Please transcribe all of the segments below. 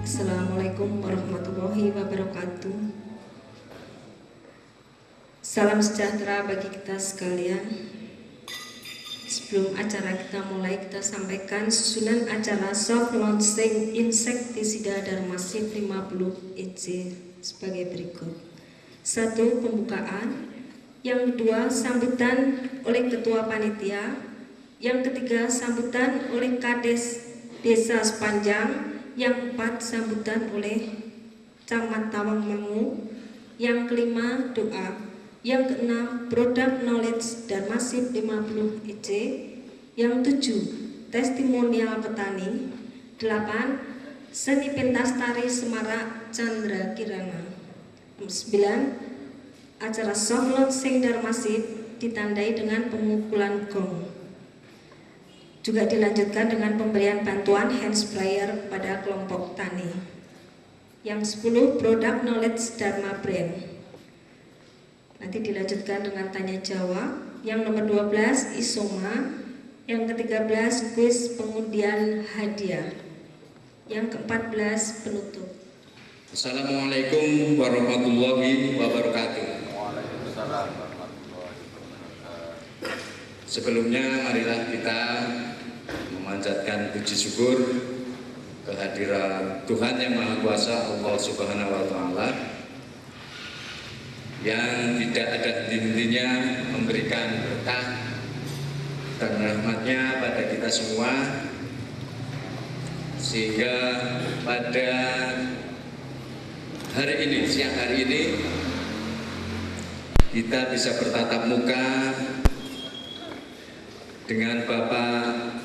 Assalamualaikum warahmatullahi wabarakatuh. Salam sejahtera bagi kita sekalian. Sebelum acara kita mulai, kita sampaikan susunan acara soft launching insektisida Darmasif 50 EC sebagai berikut. 1. Pembukaan. Yang kedua, sambutan oleh Ketua Panitia. Yang ketiga, sambutan oleh Kades Desa Sepanjang. Yang keempat, sambutan oleh Camat Tawangmangu. Yang kelima, doa. Yang keenam, product knowledge Darmasif 50 EC. Yang tujuh, testimonial petani. 8. Seni pentas tari Semarak Chandra Kirana. 9. Acara soft launching Darmasif ditandai dengan pemukulan gong. Juga dilanjutkan dengan pemberian bantuan hand sprayer pada kelompok tani. Yang 10, product knowledge Dharma Brand. Nanti dilanjutkan dengan tanya jawab. Yang nomor 12, isoma. Yang ke-13, kuis pengundian hadiah. Yang ke-14, penutup. Assalamualaikum warahmatullahi wabarakatuh. Sebelumnya marilah kita memanjatkan puji syukur kehadiran Tuhan yang Maha Kuasa, Allah Subhanahu wa Ta'ala, yang tidak ada henti-hentinya memberikan berkah dan rahmatnya pada kita semua, sehingga pada hari ini, siang hari ini, kita bisa bertatap muka dengan Bapak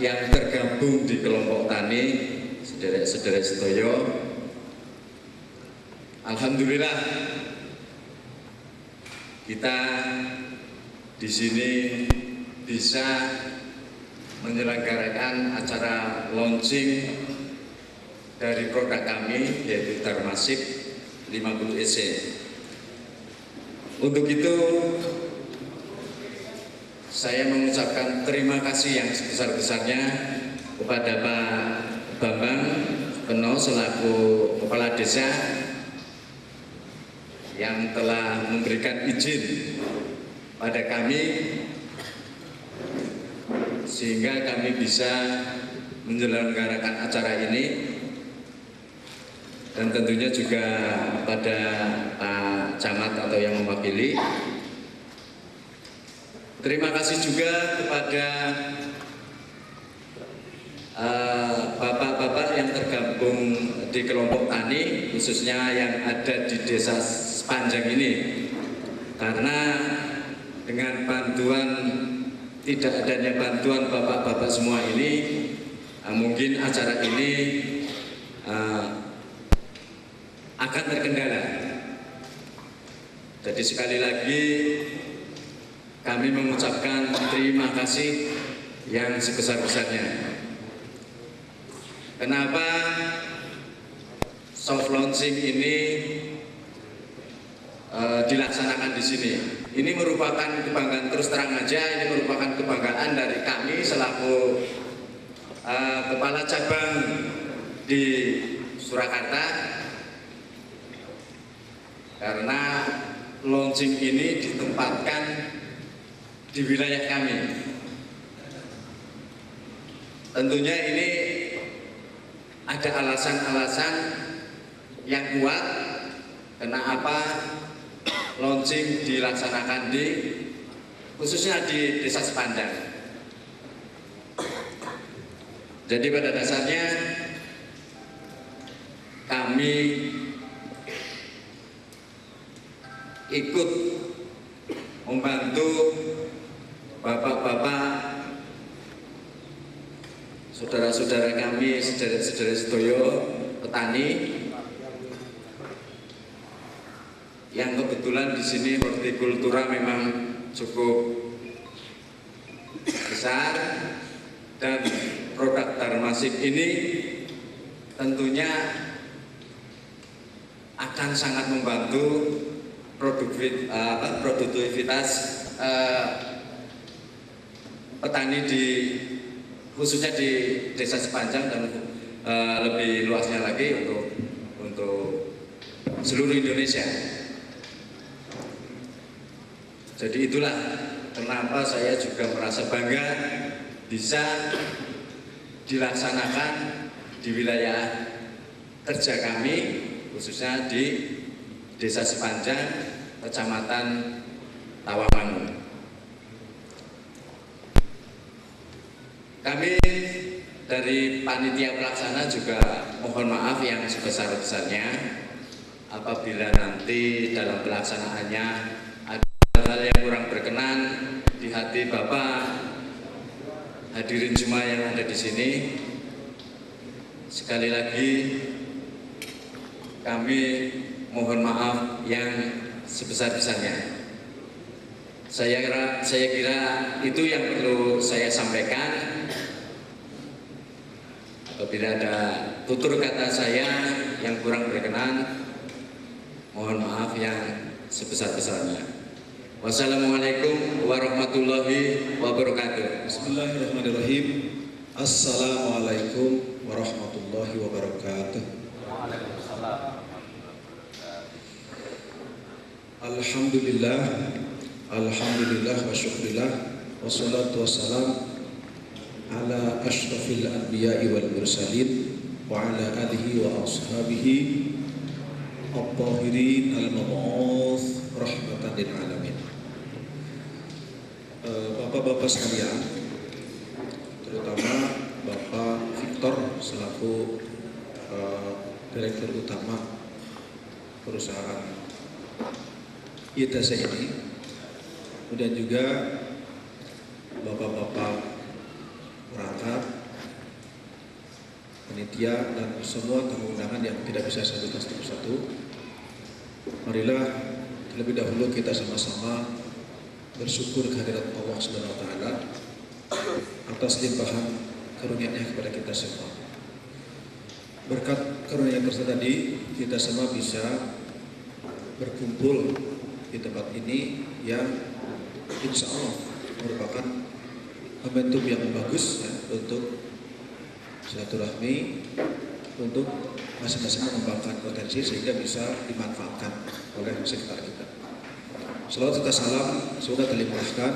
yang tergabung di kelompok tani, saudara-saudara sedoyo. Alhamdulillah, kita di sini bisa menyelenggarakan acara launching dari produk kami, yaitu Darmasif 50 EC. Untuk itu, saya mengucapkan terima kasih yang sebesar-besarnya kepada Pak Bambang Peno selaku Kepala Desa yang telah memberikan izin pada kami sehingga kami bisa menyelenggarakan acara ini, dan tentunya juga pada Pak Camat atau yang mewakili. Terima kasih juga kepada bapak-bapak yang tergabung di kelompok tani, khususnya yang ada di Desa Sepanjang ini, karena dengan bantuan, tidak adanya bantuan bapak-bapak semua ini, mungkin acara ini akan terkendala. Jadi sekali lagi kami mengucapkan terima kasih yang sebesar-besarnya. Kenapa soft launching ini dilaksanakan di sini? Ini merupakan kebanggaan, terus terang aja, ini merupakan kebanggaan dari kami selaku kepala cabang di Surakarta, karena launching ini ditempatkan di wilayah kami. Tentunya ini ada alasan-alasan yang kuat kenapa launching dilaksanakan khususnya di Desa Sepanjang. Jadi pada dasarnya kami ikut membantu bapak-bapak, saudara-saudara kami, saudara-saudara sedoyo petani yang kebetulan di sini hortikultura memang cukup besar, dan produk Darmasif ini tentunya akan sangat membantu produktivitas petani di khususnya di Desa Sepanjang dan lebih luasnya lagi untuk seluruh Indonesia. Jadi itulah kenapa saya juga merasa bangga bisa dilaksanakan di wilayah kerja kami, khususnya di Desa Sepanjang, Kecamatan Tawamangun. Kami dari panitia pelaksana juga mohon maaf yang sebesar-besarnya apabila nanti dalam pelaksanaannya ada hal yang kurang berkenan di hati Bapak, hadirin semua yang ada di sini. Sekali lagi kami mohon maaf yang sebesar-besarnya. Saya kira itu yang perlu saya sampaikan. Apabila ada tutur kata saya yang kurang berkenan, mohon maaf yang sebesar-besarnya. Wassalamualaikum warahmatullahi wabarakatuh. Bismillahirrahmanirrahim. Assalamualaikum warahmatullahi wabarakatuh. Alhamdulillah, alhamdulillah wa syukurillah, wassalatu wassalam ala ashrafil anbiya'i wal mursalin wa ala alihi wa ashabihi at-tahirin al-mab'uth rahmatan lil alamin. Bapak-bapak sekalian, terutama Bapak Victor selaku Direktur Utama perusahaan ITC ini, kemudian juga Bapak-bapak perangkat, panitia, dan semua tamu undangan yang tidak bisa saya sebutkan satu-satu. Marilah terlebih dahulu kita sama-sama bersyukur kehadirat Allah Subhanahu wa taala atas limpahan karunia-Nya kepada kita semua. Berkat karunia tersebut tadi, kita semua bisa berkumpul di tempat ini yang insya Allah merupakan momentum yang bagus ya, untuk silaturahmi, untuk masing-masing mengembangkan potensi sehingga bisa dimanfaatkan oleh sekitar kita. Salawat serta salam semoga terlimpahkan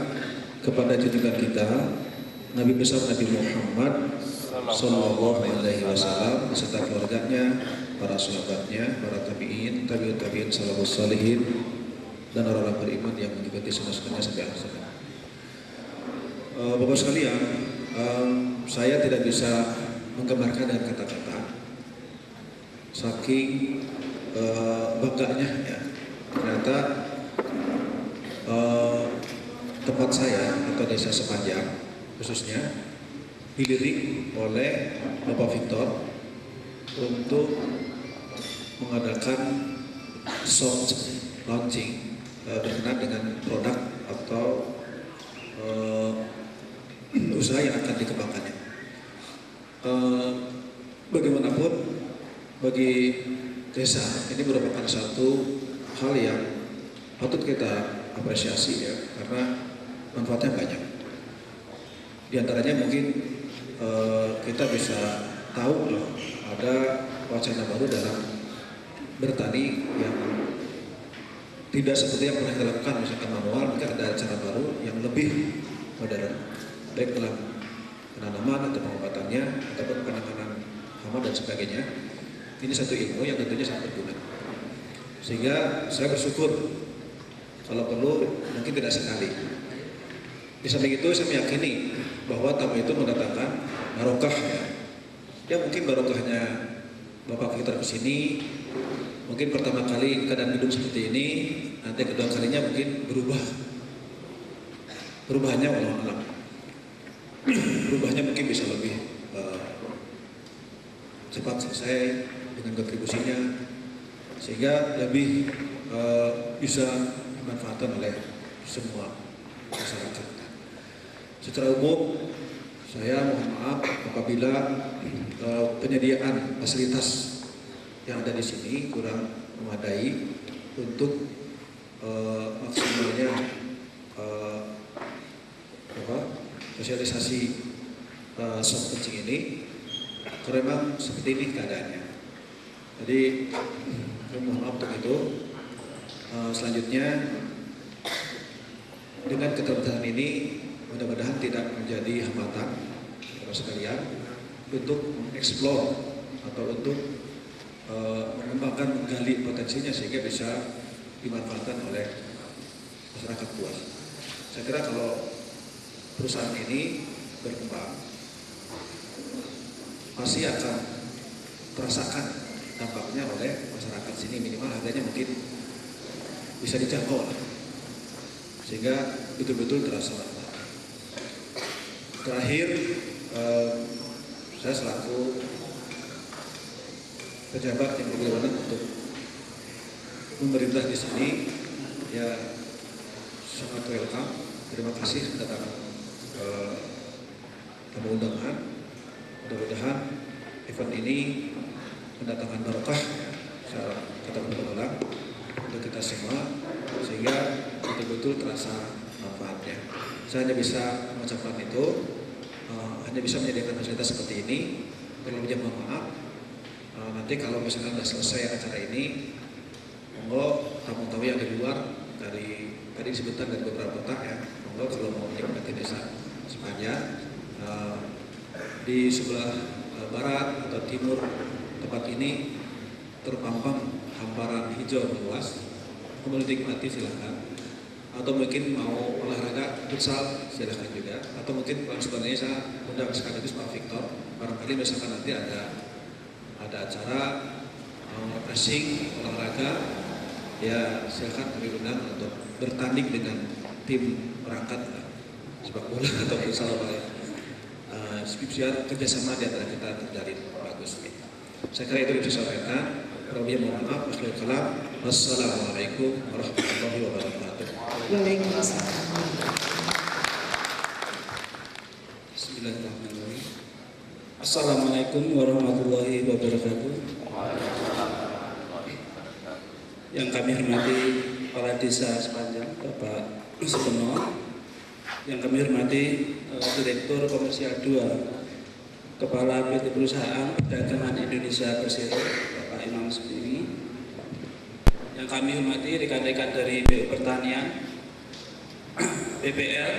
kepada junjungan kita Nabi besar Nabi Muhammad Sallallahu Alaihi Wasallam beserta keluarganya, para sahabatnya, para tabiin, tabiin, salafus salihin, dan orang-orang beriman yang mengikuti sunnah-sunnahnya sampai akhir zaman. Bapak sekalian, saya tidak bisa menggambarkan dengan kata-kata saking bangganya ya. Ternyata tempat saya atau Desa Sepanjang khususnya dilirik oleh Bapak Victor untuk mengadakan soft launching berkenaan dengan produk atau usaha yang akan dikembangkannya. Bagaimanapun bagi desa ini merupakan satu hal yang patut kita apresiasi ya, karena manfaatnya banyak. Di antaranya mungkin kita bisa tahu ada wacana baru dalam bertani yang tidak seperti yang pernah kita lakukan, misalkan manual, mungkin ada cara baru yang lebih modern, baik dalam penanaman atau pengobatannya ataupun penanganan hama dan sebagainya. Ini satu ilmu yang tentunya sangat berguna. Sehingga saya bersyukur kalau perlu mungkin tidak sekali. Di samping itu saya meyakini bahwa tamu itu mendatangkan barokah ya. Ya mungkin barokahnya Bapak Victor ke sini, mungkin pertama kali keadaan hidup seperti ini, nanti kedua kalinya mungkin berubah. Perubahannya wallahu alam. Perubahannya mungkin bisa lebih cepat selesai dengan kontribusinya, sehingga lebih bisa dimanfaatkan oleh semua masyarakat. Secara umum, saya mohon maaf apabila penyediaan fasilitas yang ada di sini kurang memadai untuk maksimalnya sosialisasi soft launching ini, karena memang seperti ini keadaannya. Jadi mohon maaf untuk itu. Selanjutnya dengan keterbatasan ini mudah-mudahan tidak menjadi hambatan para sekalian untuk mengeksplor atau untuk mengembangkan, menggali potensinya sehingga bisa dimanfaatkan oleh masyarakat luas. Saya kira kalau perusahaan ini berkembang pasti akan terasakan dampaknya oleh masyarakat sini, minimal harganya mungkin bisa dijangkau lah, sehingga betul-betul terasa manfaat. Terakhir, saya selaku pejabat yang berwenang untuk pemerintah di sini ya sangat welcome. Terima kasih kedatangan tamu undangan. Mudah-mudahan event ini mendatangkan barokah, saya katakan berulang untuk kita semua, sehingga betul-betul terasa manfaatnya. Saya hanya bisa mengucapkan itu, hanya bisa menyediakan fasilitas seperti ini. Terlebih mohon maaf. Nanti kalau misalkan sudah selesai acara ini, monggo tamu-tamu yang di luar dari tadi disebutkan dari beberapa kota ya, monggo kalau mau menikmati desa Sepanjang di sebelah barat atau timur tempat ini terpampang hamparan hijau luas, kemudian dinikmati silakan. Atau mungkin mau olahraga futsal silakan juga. Atau mungkin sebenarnya saya undang sekaligus Pak Victor, barangkali misalkan nanti ada acara racing olahraga, ya silakan kami undang untuk bertanding dengan tim perangkat sepak bola atau futsal biar kerjasama di antara kita terjalin bagus. Saya kira itu bisa saya sampaikan. Wabillahi mohon maaf. Wassalamualaikum warahmatullahi wabarakatuh. Waalaikumsalam. Bismillahirrahmanirrahim. Assalamualaikum warahmatullahi wabarakatuh. Yang kami hormati Kepala Desa Sepanjang Bapak Supeno, yang kami hormati Direktur Komersial 2 Kepala PT Perusahaan Perdagangan Indonesia Persero Bapak Imam Sudini, yang kami hormati rekan-rekan dari BU Pertanian, BPL,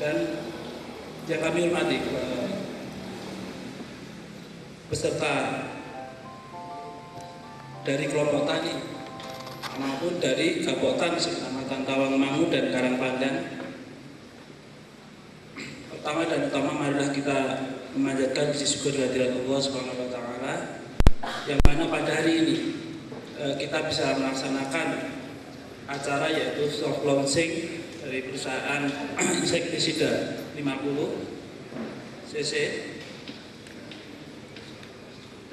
dan yang kami hormati peserta dari kelompok tani maupun dari Kabupaten Kecamatan Tawangmangu dan Karangpandan. Pertama dan utama marilah kita memanjatkan puji syukur kehadirat Allah Subhanahu wa taala, yang mana pada hari ini kita bisa melaksanakan acara yaitu soft launching dari perusahaan insektisida 50 cc.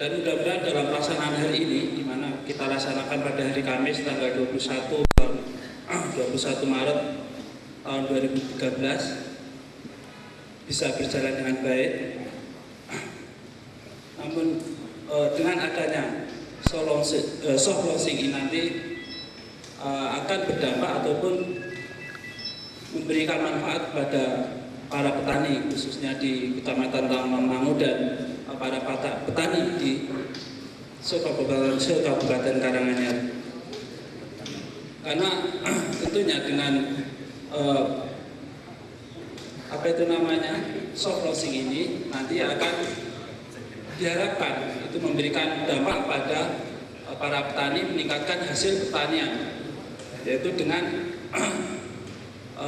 Dan mudah-mudahan dalam pelaksanaan hari ini, di mana kita laksanakan pada hari Kamis tanggal 21 Maret tahun 2013, bisa berjalan dengan baik. Namun dengan adanya soft launching ini nanti akan berdampak ataupun memberikan manfaat kepada para petani, khususnya di Kecamatan Tawangmangu dan para petani di Kabupaten Karanganyar. Karena tentunya dengan soft launching ini nanti akan diharapkan itu memberikan dampak pada para petani, meningkatkan hasil pertanian, yaitu dengan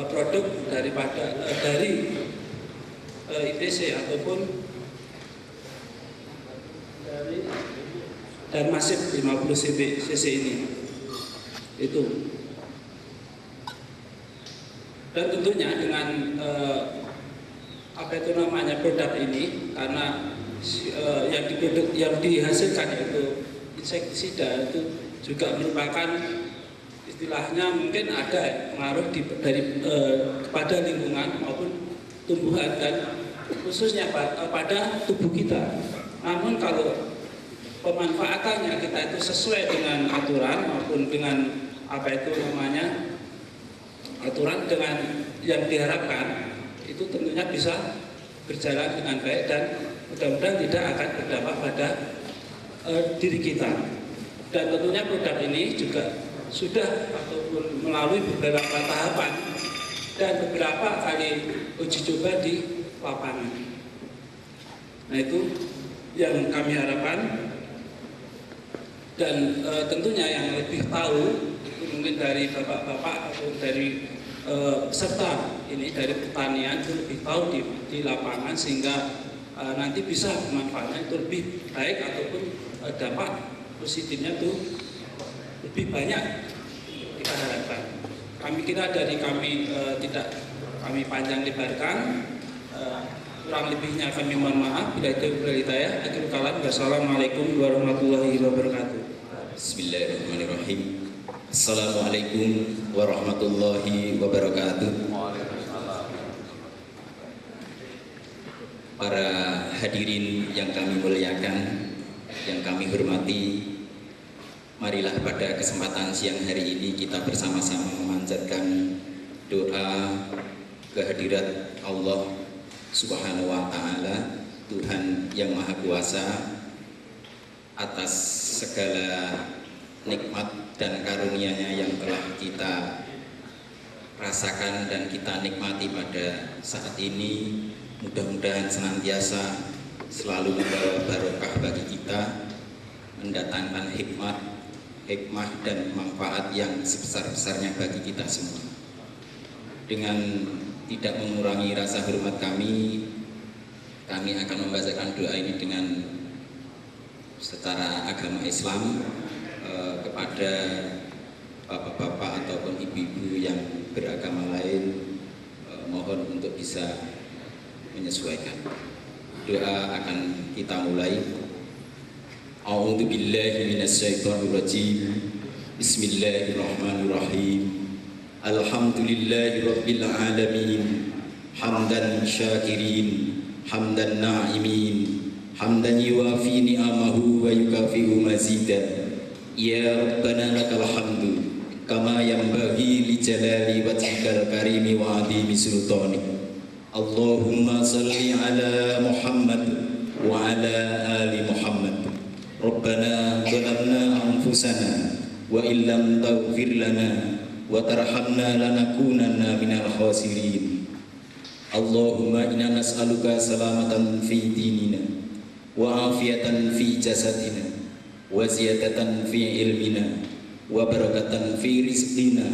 produk dari ITC ataupun dan masif 50 cc ini itu. Dan tentunya dengan produk ini, karena yang dihasilkan itu insektisida, itu juga merupakan istilahnya mungkin ada pengaruh kepada lingkungan maupun tumbuhan dan khususnya pada tubuh kita. Namun kalau pemanfaatannya kita itu sesuai dengan aturan maupun dengan aturan dengan yang diharapkan, itu tentunya bisa berjalan dengan baik dan mudah-mudahan tidak akan berdampak pada diri kita. Dan tentunya produk ini juga sudah ataupun melalui beberapa tahapan dan beberapa kali uji coba di lapangan. Nah, itu yang kami harapkan. Dan tentunya yang lebih tahu itu mungkin dari bapak-bapak atau dari peserta ini dari pertanian itu lebih tahu di lapangan, sehingga nanti bisa manfaatnya itu lebih baik ataupun dampak positifnya itu lebih banyak kita harapkan. Kami tidak kami panjang lebarkan, kurang lebihnya kami mohon maaf. Bila itu berhidayah, akhirul kalam. Wassalamualaikum warahmatullahi wabarakatuh. Bismillahirrahmanirrahim. Assalamualaikum warahmatullahi wabarakatuh. Para hadirin yang kami muliakan, yang kami hormati, marilah pada kesempatan siang hari ini kita bersama-sama memanjatkan doa kehadirat Allah Subhanahu wa Ta'ala, Tuhan yang Maha Kuasa, atas segala nikmat dan karunia-Nya yang telah kita rasakan dan kita nikmati pada saat ini. Mudah-mudahan senantiasa selalu membawa barokah bagi kita, mendatangkan hikmah dan manfaat yang sebesar-besarnya bagi kita semua. Dengan tidak mengurangi rasa hormat kami akan membacakan doa ini dengan secara agama Islam kepada bapak-bapak ataupun ibu-ibu yang beragama lain, mohon untuk bisa menyesuaikan. Doa akan kita mulai. A'udzu billahi minasyaitonir rajim. Bismillahirrahmanirrahim. Alhamdulillahirabbil alamin. Hamdan syakirin, hamdan na'imin, hamdan yuwafi ni'amahu wa yukafi'u mazidah. Ya Rabbana lakal hamdu kama yanbaghi li jalali wajhikal karimi wa 'azimi sultanik. Allahumma salli ala Muhammad wa ala ali Muhammad. Rabbana zalamna anfusana wa illam taghfir lana wa tarhamna lanakunanna minal khasirin. Allahumma inna nas'aluka salamatan fi dinina wa afiyatan fi jasadina wa ziyadatan fi ilmina wa barakatan fi rizqina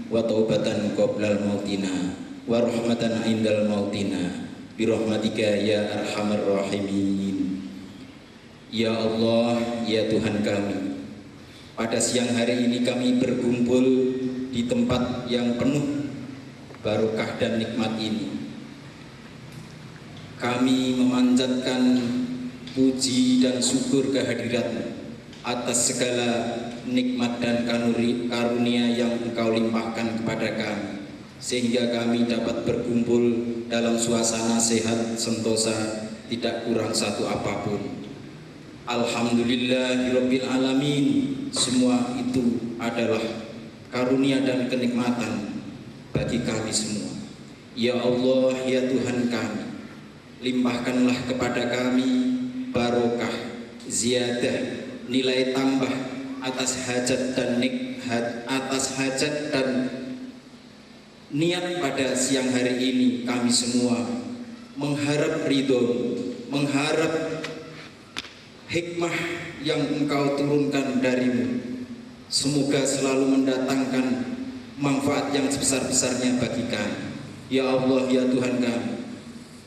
wa taubatan qoblal mautina wa rahmatan indal mautina bi rahmatika ya arhamar rahimin. Ya Allah, ya Tuhan kami, pada siang hari ini kami berkumpul di tempat yang penuh barokah dan nikmat ini. Kami memanjatkan puji dan syukur kehadirat-Mu atas segala nikmat dan karunia yang Engkau limpahkan kepada kami, sehingga kami dapat berkumpul dalam suasana sehat sentosa, tidak kurang satu apapun. Alhamdulillahirabbil alamin. Semua itu adalah karunia dan kenikmatan bagi kami semua. Ya Allah, ya Tuhan kami, limpahkanlah kepada kami barokah, ziyadah, nilai tambah atas hajat dan niat pada siang hari ini. Kami semua mengharap ridho, mengharap hikmah yang Engkau turunkan dari-Mu. Semoga selalu mendatangkan manfaat yang sebesar-besarnya bagi kami. Ya Allah, ya Tuhan kami,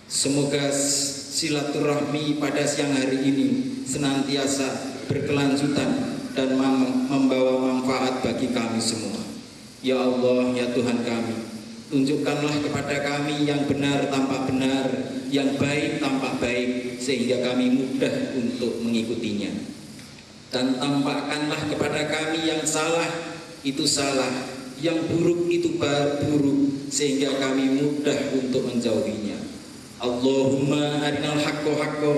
semoga silaturahmi pada siang hari ini senantiasa berkelanjutan dan membawa manfaat bagi kami semua. Ya Allah, ya Tuhan kami, tunjukkanlah kepada kami yang benar tampak benar, yang baik tampak baik, sehingga kami mudah untuk mengikutinya. Dan tampakkanlah kepada kami yang salah itu salah, yang buruk itu buruk, sehingga kami mudah untuk menjauhinya. Allahumma arinal haqqo haqqo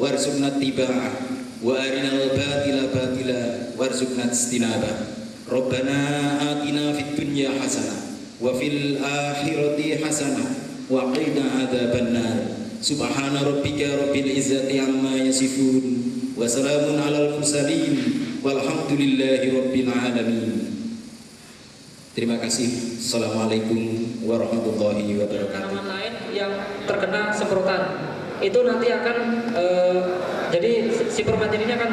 warzuqna tiba'ah wa arinal batila batila warzuqna istinabah. Rabbana atina fid dunya hasanah wa fil akhirati hasanah wa qina adzabannar. Subhana rabbika rabbil izzati amma yasifun wa salamun alal mursalin walhamdulillahi rabbil alamin. Terima kasih. Assalamualaikum warahmatullahi wabarakatuh. Tanaman lain yang terkena semprotan itu nanti akan jadi si permatin ini akan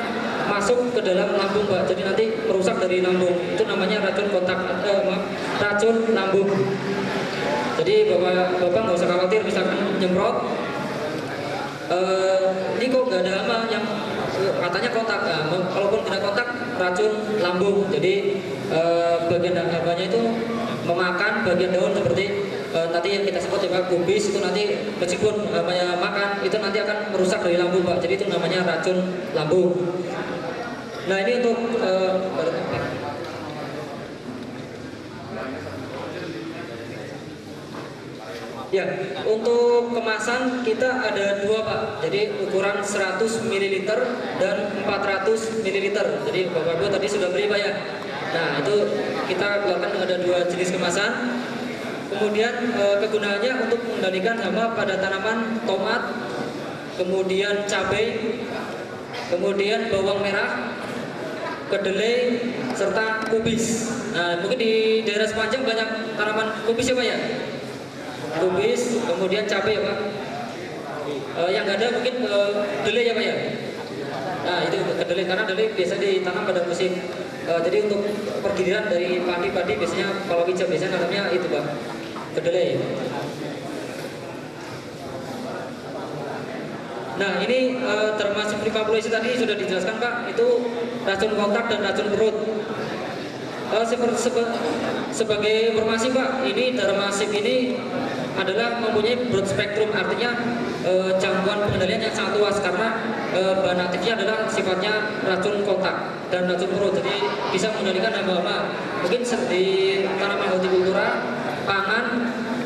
masuk ke dalam lambung, Pak. Jadi nanti merusak dari lambung. Itu namanya racun kontak, racun lambung. Jadi bapak nggak usah khawatir misalkan nyemprot. Ini kok nggak ada hama yang katanya kontak. Nah, kalaupun kena kontak racun lambung. Jadi bagian hamanya itu memakan bagian daun seperti nanti yang kita sebut ya Pak, kubis itu nanti meskipun namanya makan itu nanti akan merusak dari lambung, Pak. Jadi itu namanya racun lambung. Nah ini untuk ya untuk kemasan kita ada dua, Pak. Jadi ukuran 100 ml dan 400 ml. Jadi Bapak Ibu tadi sudah beli, Pak ya. Nah itu kita keluarkan ada dua jenis kemasan. Kemudian kegunaannya untuk mengendalikan hama pada tanaman tomat, kemudian cabai, kemudian bawang merah, kedelai, serta kubis. Nah mungkin di daerah Sepanjang banyak tanaman kubis ya Pak ya? Kubis, kemudian cabai ya Pak. Yang nggak ada mungkin kedelai ya Pak ya? Nah itu kedelai, karena kedelai biasa ditanam pada musim. Jadi untuk pergiliran dari padi-padi biasanya kalau hijau biasanya namanya itu Pak, kedelai. Nah ini termasuk Primaploides tadi sudah dijelaskan Pak, itu racun kontak dan racun perut. Sebagai informasi Pak, ini Dermasif ini adalah mempunyai broad spectrum, artinya jangkauan pengendalian yang sangat luas karena bahan aktifnya adalah sifatnya racun kontak dan racun perut, jadi bisa mengendalikan hama-hama. Mungkin di tanaman hortikultura, pangan,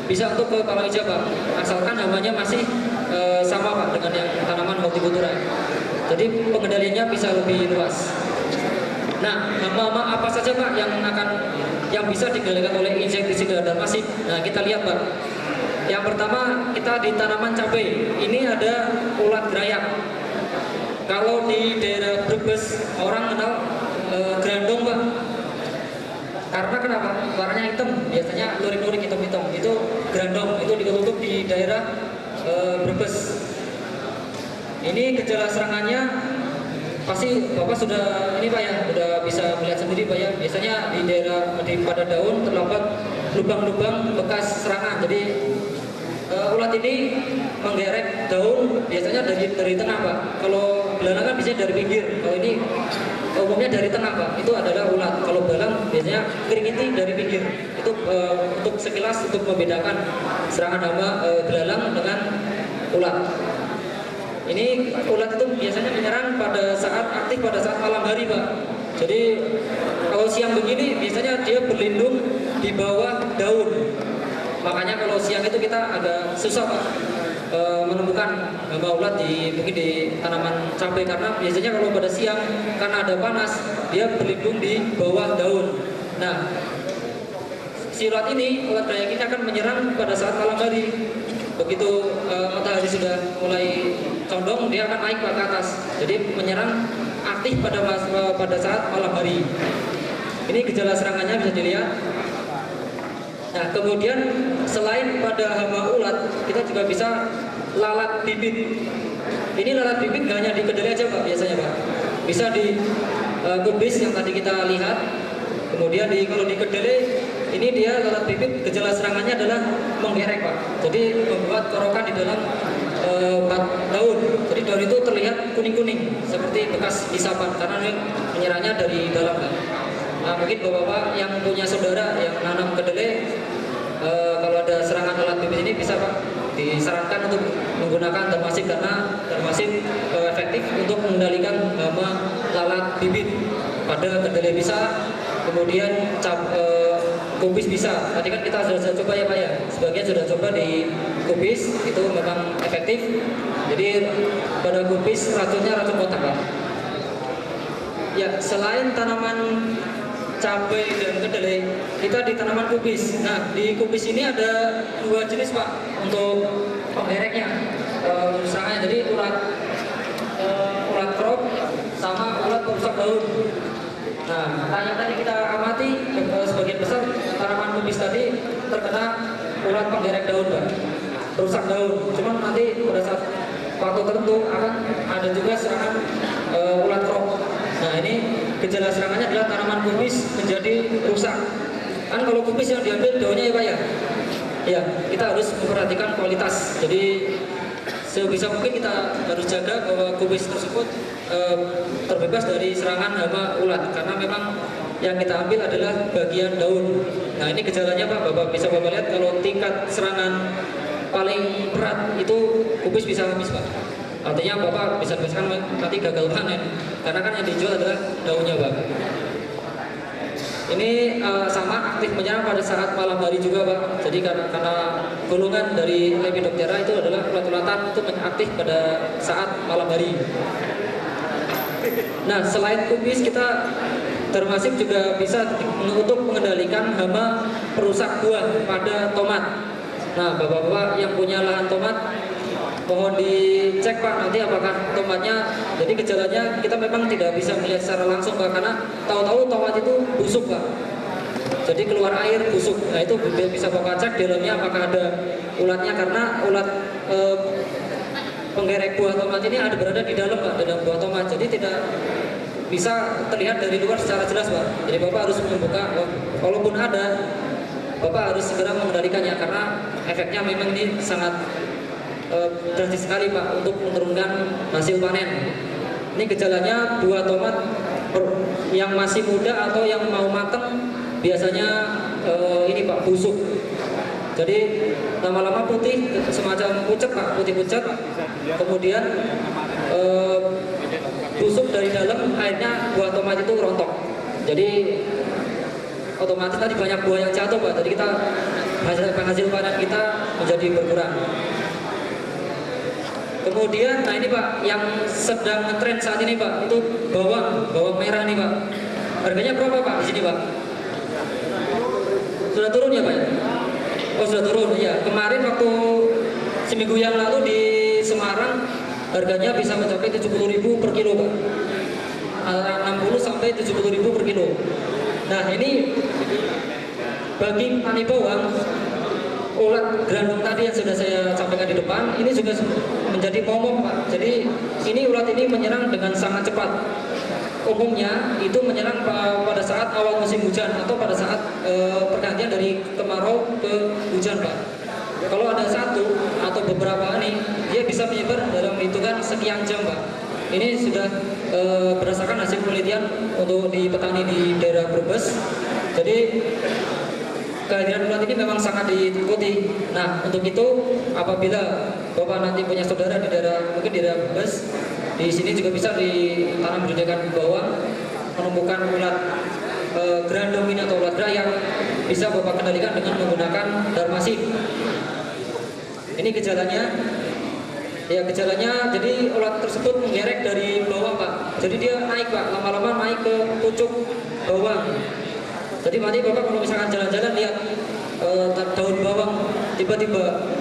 bisa untuk ke kawah hijau Pak, asalkan hamanya masih sama Pak dengan yang tanaman hortikultura. Jadi pengendaliannya bisa lebih luas. Nah, hama-hama apa saja Pak yang bisa dikendalikan oleh insektisida Dermasif? Nah, kita lihat Pak. Yang pertama kita di tanaman cabai, ini ada ulat gerayak. Kalau di daerah Brebes orang kenal grandong Pak. Karena kenapa? Warnanya hitam, biasanya lurik-lurik hitam-hitam. Itu grandong, itu ditutup di daerah Brebes. Ini gejala serangannya pasti Bapak sudah ini Pak ya, sudah bisa melihat sendiri Pak ya. Biasanya di daerah pada daun terdapat lubang-lubang bekas serangan. Jadi ulat ini menggerek daun biasanya dari tengah Pak. Kalau belalang kan biasanya dari pinggir. Kalau ini umumnya dari tengah Pak. Itu adalah ulat. Kalau belalang biasanya keringiti dari pinggir. Itu untuk sekilas untuk membedakan serangan hama belalang dengan ulat. Ini ulat itu biasanya menyerang pada saat aktif pada saat malam hari Pak. Jadi kalau siang begini biasanya dia berlindung di bawah daun. Makanya kalau siang itu kita agak susah Pak menemukan hama ulat mungkin di tanaman cabai, karena biasanya kalau pada siang karena ada panas dia berlindung di bawah daun. Nah si ulat gerayak ini akan menyerang pada saat malam hari. Begitu matahari sudah mulai condong, dia akan naik ke atas. Jadi menyerang aktif pada saat malam hari. Ini gejala serangannya bisa dilihat. Nah, kemudian selain pada hama ulat, kita juga bisa lalat bibit. Ini lalat bibit nggak hanya di kedelai aja Pak, biasanya Pak. Bisa di kubis yang tadi kita lihat. Kemudian kalau di kedelai ini dia lalat bibit, gejala serangannya adalah menggerek Pak. Jadi membuat korokan di dalam daun. Jadi daun itu terlihat kuning-kuning seperti bekas hisapan karena menyerangnya dari dalam Pak. Nah, mungkin bapak-bapak yang punya saudara yang nanam kedelai, kalau ada serangan lalat bibit ini bisa Pak disarankan untuk menggunakan Dermasif, karena Dermasif efektif untuk mengendalikan hama lalat bibit pada kedelai bisa. Kemudian kubis bisa. Tadi kan kita sudah coba ya Pak ya. Sebagian sudah coba di kubis, itu memang efektif. Jadi pada kubis racunnya racun kontak Pak. Ya, selain tanaman cabai dan kedelai, kita di tanaman kubis. Nah, di kubis ini ada dua jenis Pak untuk penggereknya. serangannya. Jadi ulat crop sama ulat perusak daun. Nah, yang tadi kita amati sebagian besar tanaman kubis tadi terkena ulat penggerek daun, Pak. Perusak daun. Cuman nanti pada saat waktu tertentu akan ada juga serangan ulat crop. Nah, ini gejala serangannya adalah tanaman kubis menjadi rusak. Kan kalau kubis yang diambil daunnya ya Pak ya. Ya, kita harus memperhatikan kualitas. Jadi sebisa mungkin kita harus jaga bahwa kubis tersebut terbebas dari serangan hama ulat, karena memang yang kita ambil adalah bagian daun. Nah, ini gejalanya Pak, Bapak bisa Bapak lihat kalau tingkat serangan paling berat itu kubis bisa habis Pak. Artinya Bapak bisa biasakan nanti gagal panen, karena kan yang dijual adalah daunnya Pak. Ini sama aktif menyerang pada saat malam hari juga Pak. Jadi karena golongan dari Lepidoptera itu adalah ulat-ulatan itu aktif pada saat malam hari. Nah, selain kubis kita termasuk juga bisa untuk mengendalikan hama perusak buah pada tomat. Nah, Bapak-bapak yang punya lahan tomat, mohon dicek Pak nanti apakah tomatnya, jadi gejalanya kita memang tidak bisa melihat secara langsung Pak, karena tahu-tahu tomat itu busuk Pak, jadi keluar air busuk. Nah, itu bisa Bapak cek di dalamnya apakah ada ulatnya, karena ulat penggerek buah tomat ini berada di dalam Pak, dalam buah tomat, jadi tidak bisa terlihat dari luar secara jelas Pak. Jadi Bapak harus membuka, walaupun ada, Bapak harus segera mengendalikannya, karena efeknya memang ini sangat drastis sekali Pak untuk menurunkan hasil panen. Ini gejalanya buah tomat yang masih muda atau yang mau matang biasanya ini Pak, busuk. Jadi lama-lama putih semacam pucat Pak, putih pucat. Kemudian busuk dari dalam, akhirnya buah tomat itu rontok. Jadi otomatis tadi banyak buah yang jatuh Pak. Jadi kita hasil panen kita menjadi berkurang. Kemudian, nah ini Pak, yang sedang ngetren saat ini Pak, itu bawang merah nih Pak. Harganya berapa Pak di sini Pak? Sudah turun ya Pak? Oh, sudah turun ya. Kemarin waktu seminggu yang lalu di Semarang harganya bisa mencapai 70.000 per kilo Pak. 60 sampai 70.000 per kilo. Nah, ini bagi petani bawang, ulat grandong tadi yang sudah saya sampaikan di depan ini juga menjadi momok Pak. Jadi ini ulat ini menyerang dengan sangat cepat. Umumnya itu menyerang pada saat awal musim hujan atau pada saat pergantian dari kemarau ke hujan Pak. Kalau ada satu atau beberapa ini, dia bisa menyebar dalam hitungan sekian jam Pak. Ini sudah berdasarkan hasil penelitian untuk di petani di daerah Brebes. Jadi kehadiran ulat ini memang sangat diikuti. Nah, untuk itu apabila Bapak nanti punya saudara di daerah, mungkin di daerah Brebes, di sini juga bisa ditanam budidaya bawang, menemukan ulat grandong ini atau ulat gerayang, bisa Bapak kendalikan dengan menggunakan Darmasif. Ini gejalanya. Ya, gejalanya jadi ulat tersebut menggerek dari bawah Pak. Jadi dia naik Pak, lama-lama naik ke pucuk bawang. Jadi nanti Bapak kalau misalkan jalan-jalan lihat daun bawang tiba-tiba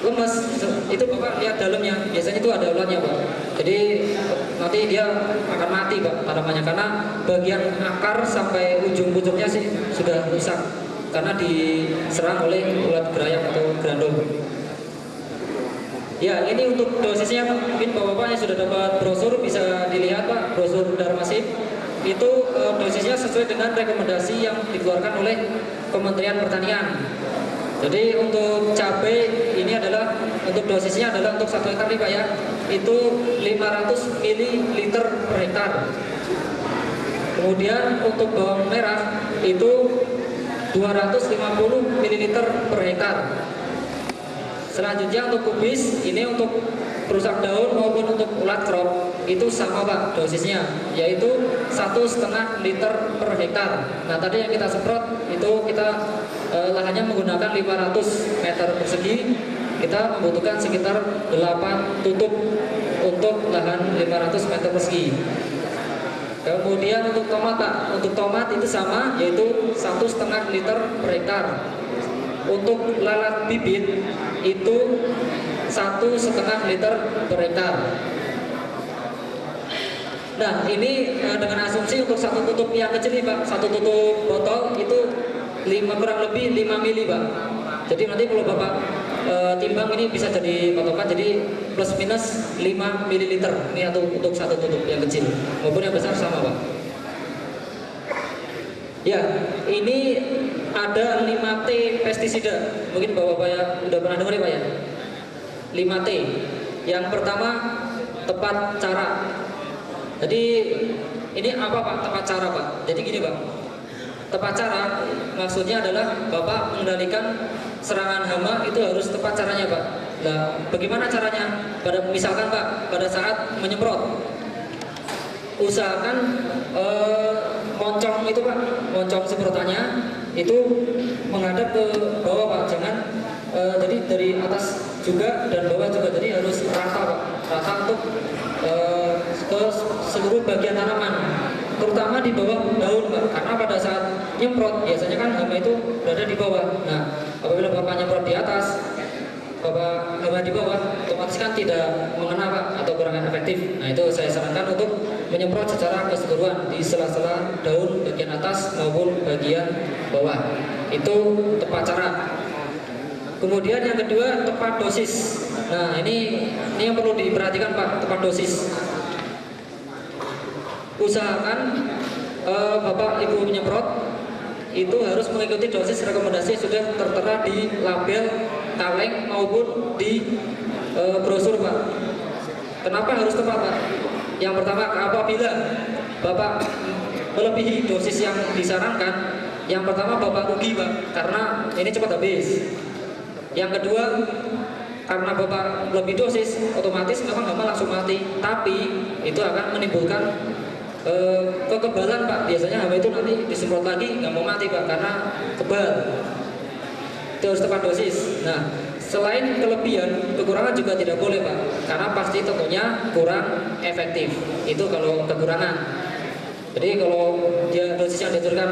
lemas, itu Bapak lihat dalamnya, biasanya itu ada ulatnya Pak. Jadi nanti dia akan mati Pak tanamannya, karena bagian akar sampai ujung pucuknya sih sudah rusak karena diserang oleh ulat gerayang atau grandong. Ya, ini untuk dosisnya Pak. Mungkin Bapak-bapak yang sudah dapat brosur bisa dilihat Pak, brosur Darmasif. Itu dosisnya sesuai dengan rekomendasi yang dikeluarkan oleh Kementerian Pertanian. Jadi untuk cabai ini adalah untuk dosisnya adalah untuk 1 hektar nih Pak ya, itu 500 ml per hektar. Kemudian untuk bawang merah itu 250 ml per hektar. Selanjutnya untuk kubis, ini untuk perusak daun maupun untuk ulat crop itu sama Pak dosisnya, yaitu 1,5 liter per hektar. Nah, tadi yang kita semprot itu kita lahannya menggunakan 500 meter persegi, kita membutuhkan sekitar 8 tutup untuk lahan 500 meter persegi. Kemudian untuk tomat Pak, untuk tomat itu sama, yaitu 1,5 liter per hektar. Untuk lalat bibit itu 1,5 liter per hektar. Nah ini dengan asumsi untuk satu tutup yang kecil nih Pak, satu tutup botol itu kurang lebih 5 mili Pak. Jadi nanti kalau Bapak timbang ini bisa jadi patokan, jadi plus minus 5 mililiter ini untuk satu tutup yang kecil, maupun yang besar sama Pak. Ya, ini ada 5T pestisida, mungkin Bapak-Bapak ya udah pernah dengar ya Pak ya. 5T. Yang pertama tepat cara. Jadi ini apa Pak tepat cara Pak? Jadi gini Pak, tepat cara maksudnya adalah Bapak mengendalikan serangan hama itu harus tepat caranya Pak. Nah, bagaimana caranya? Misalkan Pak, pada saat menyemprot, usahakan moncong itu Pak, moncong semprotannya itu menghadap ke bawah Pak, jangan jadi dari atas juga dan bawah juga, jadi harus rata Pak, rata untuk ke seluruh bagian tanaman, terutama di bawah daun Pak, karena pada saat nyemprot biasanya kan hama itu berada di bawah. Nah, apabila Bapak nyemprot di atas, Bapak hama di bawah, otomatis kan tidak mengena Pak, atau kurang efektif. Nah, itu saya sarankan untuk menyemprot secara keseluruhan di sela-sela daun bagian atas maupun bagian bawah. Itu tepat cara. Kemudian yang kedua, tepat dosis. Nah, ini yang perlu diperhatikan Pak, tepat dosis. Usahakan Bapak Ibu menyemprot itu harus mengikuti dosis rekomendasi sudah tertera di label kaleng maupun di brosur Pak. Kenapa harus tepat Pak? Yang pertama, apabila Bapak melebihi dosis yang disarankan, yang pertama Bapak rugi Pak, karena ini cepat habis. Yang kedua, karena Bapak lebih dosis, otomatis memang hama langsung mati, tapi itu akan menimbulkan kekebalan Pak. Biasanya hama itu nanti disemprot lagi nggak mau mati Pak, karena kebal. Itu harus tepat dosis. Nah, selain kelebihan, kekurangan juga tidak boleh Pak, karena pasti tentunya kurang efektif. Itu kalau kekurangan. Jadi kalau dia dosis yang diaturkan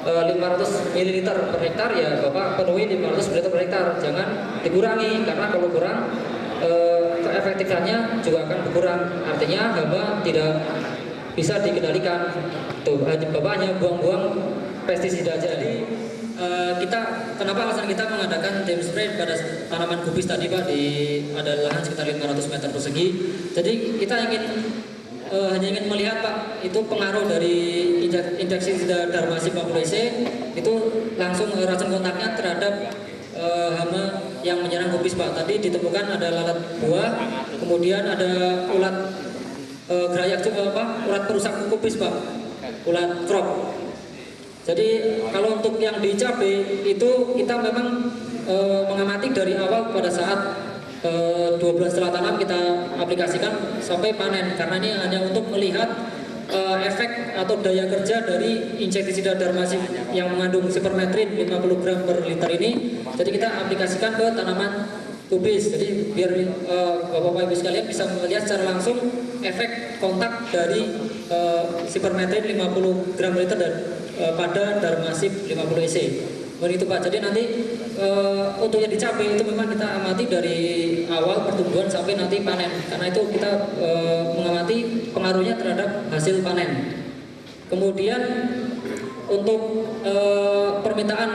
500 ml per hektar, ya Bapak penuhi 500 ml per hektar, jangan dikurangi, karena kalau kurang keefektifannya juga akan berkurang. Artinya hama tidak bisa dikendalikan. Tuh, Bapak hanya buang-buang pestisida aja. Jadi kenapa alasan kita mengadakan dam spray pada tanaman kubis tadi Pak, ada lahan sekitar 500 meter persegi. Jadi kita hanya ingin melihat Pak, itu pengaruh dari insektisida Darmasim 50 EC itu langsung racun kontaknya terhadap hama yang menyerang kubis Pak. Tadi ditemukan ada lalat buah, kemudian ada ulat gerayak juga Pak, ulat perusak kubis Pak, ulat crop. Jadi kalau untuk yang di cabai itu kita memang mengamati dari awal pada saat 2 bulan setelah tanam kita aplikasikan sampai panen, karena ini hanya untuk melihat efek atau daya kerja dari insektisida Darmasim yang mengandung sipermetrin 50 gram per liter ini. Jadi kita aplikasikan ke tanaman kubis, jadi biar Bapak Ibu sekalian bisa melihat secara langsung efek kontak dari sipermetrin 50 gram per liter dan pada Darmasim 50 EC. Begitu Pak. Jadi nanti untuk yang di cabai itu memang kita amati dari awal pertumbuhan sampai nanti panen, karena itu kita mengamati pengaruhnya terhadap hasil panen. Kemudian untuk permintaan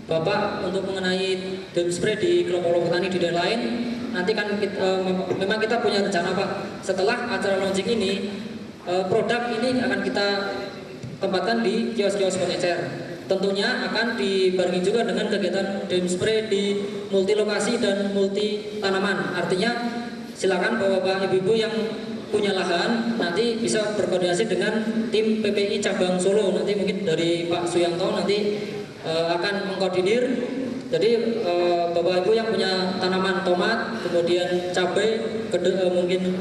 Bapak untuk mengenai dam spray di kelompok-kelompok tani di daerah lain, nanti kan memang kita punya rencana Pak, setelah acara launching ini produk ini akan kita tempatkan di kios-kios pengecer. Tentunya akan dibarengi juga dengan kegiatan dam spray di multi lokasi dan multi tanaman. Artinya silakan Bapak Ibu yang punya lahan nanti bisa berkoordinasi dengan tim PPI cabang Solo. Nanti mungkin dari Pak Suyanto nanti akan mengkoordinir. Jadi Bapak Ibu yang punya tanaman tomat, kemudian cabai, mungkin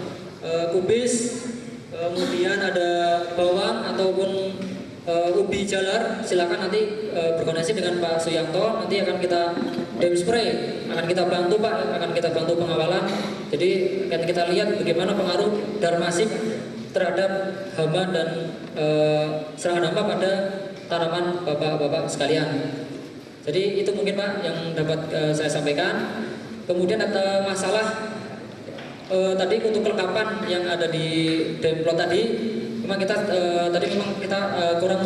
kubis, kemudian ada bawang ataupun ubi jalar, silakan nanti berkoordinasi dengan Pak Suyanto. Nanti akan kita dam spray, akan kita bantu Pak, akan kita bantu pengawalan. Jadi akan kita lihat bagaimana pengaruh Darmasim terhadap hama dan serangan hama pada tanaman Bapak-bapak sekalian. Jadi itu mungkin Pak yang dapat saya sampaikan. Kemudian ada masalah tadi untuk kelengkapan yang ada di Demplot tadi, memang kita kurang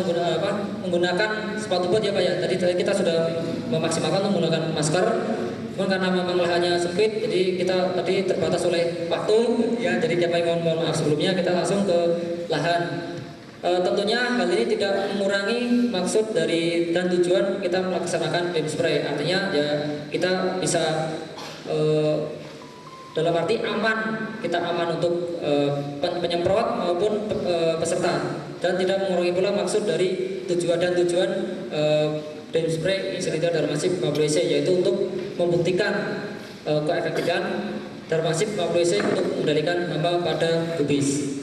menggunakan sepatu bot ya Pak ya. Tadi kita sudah memaksimalkan menggunakan masker, cuma karena memang lahannya sempit, jadi kita tadi terbatas oleh waktu ya. Jadi kami mohon maaf sebelumnya, kita langsung ke lahan. Tentunya hal ini tidak mengurangi maksud dari dan tujuan kita melaksanakan beam spray. Artinya ya kita bisa dalam arti aman, kita aman untuk penyemprot maupun peserta, dan tidak mengurangi pula maksud dari tujuan beam spray Insektisida Darmasin 50 yaitu untuk membuktikan keefektifan Darmasin 50 untuk mengendalikan hama pada kubis.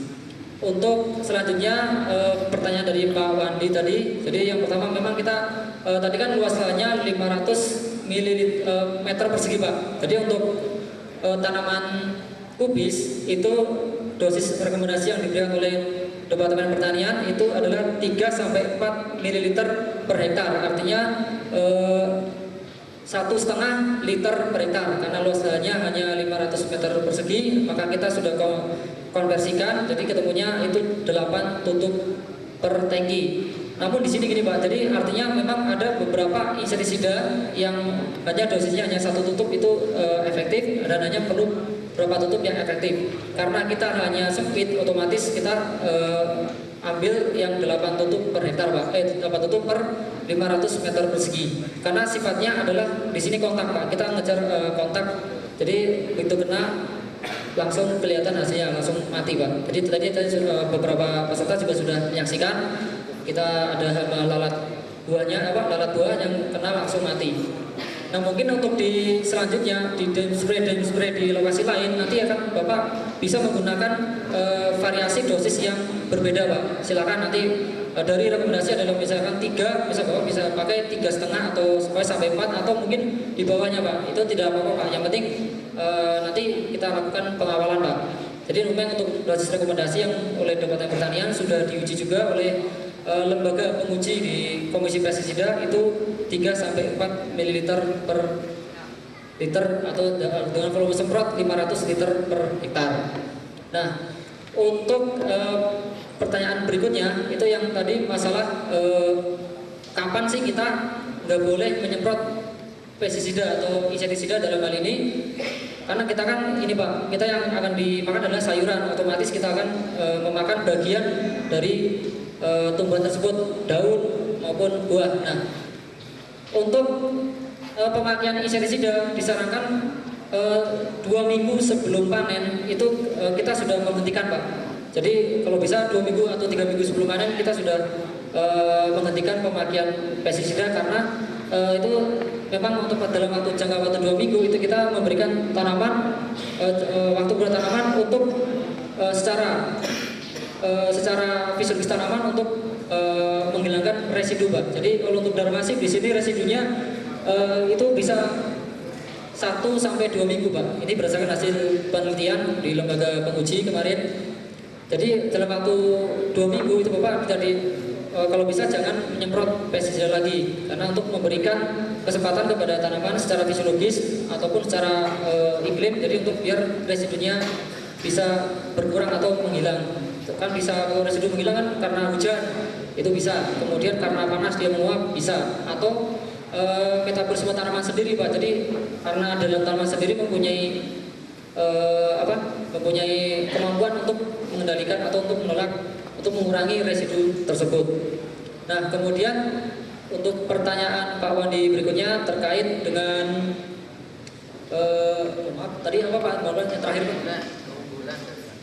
Untuk selanjutnya pertanyaan dari Pak Wandi tadi. Jadi yang pertama memang kita tadi kan luas lahannya 500 meter persegi Pak. Jadi untuk tanaman kubis itu dosis rekomendasi yang diberikan oleh Departemen Pertanian itu adalah 3 sampai 4 ml per hektar. Artinya 1,5 liter per hektar, karena luas lahannya hanya 500 meter persegi, maka kita sudah konversikan, jadi ketemunya itu 8 tutup per tangki. Namun di sini gini Pak, jadi artinya memang ada beberapa insektisida yang hanya dosisnya hanya 1 tutup itu efektif, dan hanya perlu berapa tutup yang efektif. Karena kita hanya sempit, otomatis kita ambil yang 8 tutup per hektar Pak, 8 tutup per 500 meter persegi. Karena sifatnya adalah di sini kontak Pak, kita ngejar kontak, jadi begitu kena langsung kelihatan hasilnya, langsung mati Pak. Jadi tadi beberapa peserta juga sudah menyaksikan, kita ada hama lalat lalat buah yang kena langsung mati. Nah mungkin untuk di selanjutnya di dam spray di lokasi lain nanti akan Bapak bisa menggunakan variasi dosis yang berbeda Pak. Silakan nanti dari rekomendasi adalah misalkan 3, bisa Bapak bisa pakai 3,5 atau sampai 4 atau mungkin di bawahnya Pak. Itu tidak apa-apa Pak. Yang penting nanti kita lakukan pengawalan Pak. Jadi memang untuk dosis rekomendasi yang oleh Departemen Pertanian sudah diuji juga oleh lembaga penguji di Komisi Pestisida itu 3 sampai 4 ml per liter atau dengan volume semprot 500 liter per hektar. Nah, untuk pertanyaan berikutnya itu yang tadi masalah kapan sih kita nggak boleh menyemprot pestisida atau insektisida dalam hal ini? Karena kita kan ini Pak, kita yang akan dimakan adalah sayuran, otomatis kita akan memakan bagian dari tumbuhan tersebut, daun maupun buah. Nah, untuk pemakaian insektisida disarankan 2 minggu sebelum panen itu kita sudah menghentikan Pak. Jadi kalau bisa 2 minggu atau 3 minggu sebelum panen kita sudah menghentikan pemakaian pestisida, karena itu memang untuk dalam waktu jangka waktu 2 minggu itu kita memberikan tanaman waktu bertanaman untuk secara fisiologis tanaman untuk menghilangkan residu Pak. Jadi kalau untuk Darmasin di sini residunya itu bisa 1 sampai 2 minggu Pak. Ini berdasarkan hasil penelitian di lembaga penguji kemarin. Jadi dalam waktu 2 minggu itu Bapak kalau bisa jangan menyemprot pestisida lagi, karena untuk memberikan kesempatan kepada tanaman secara fisiologis ataupun secara iklim, jadi untuk biar residunya bisa berkurang atau menghilang. Kan bisa kalau residu menghilang kan karena hujan itu bisa, kemudian karena panas dia menguap bisa, atau metabolisme tanaman sendiri Pak. Jadi karena dalam tanaman sendiri mempunyai kemampuan untuk mengendalikan atau untuk mengurangi residu tersebut. Nah kemudian untuk pertanyaan Pak Wandi berikutnya terkait dengan tadi apa Pak? Yang terakhir Pak?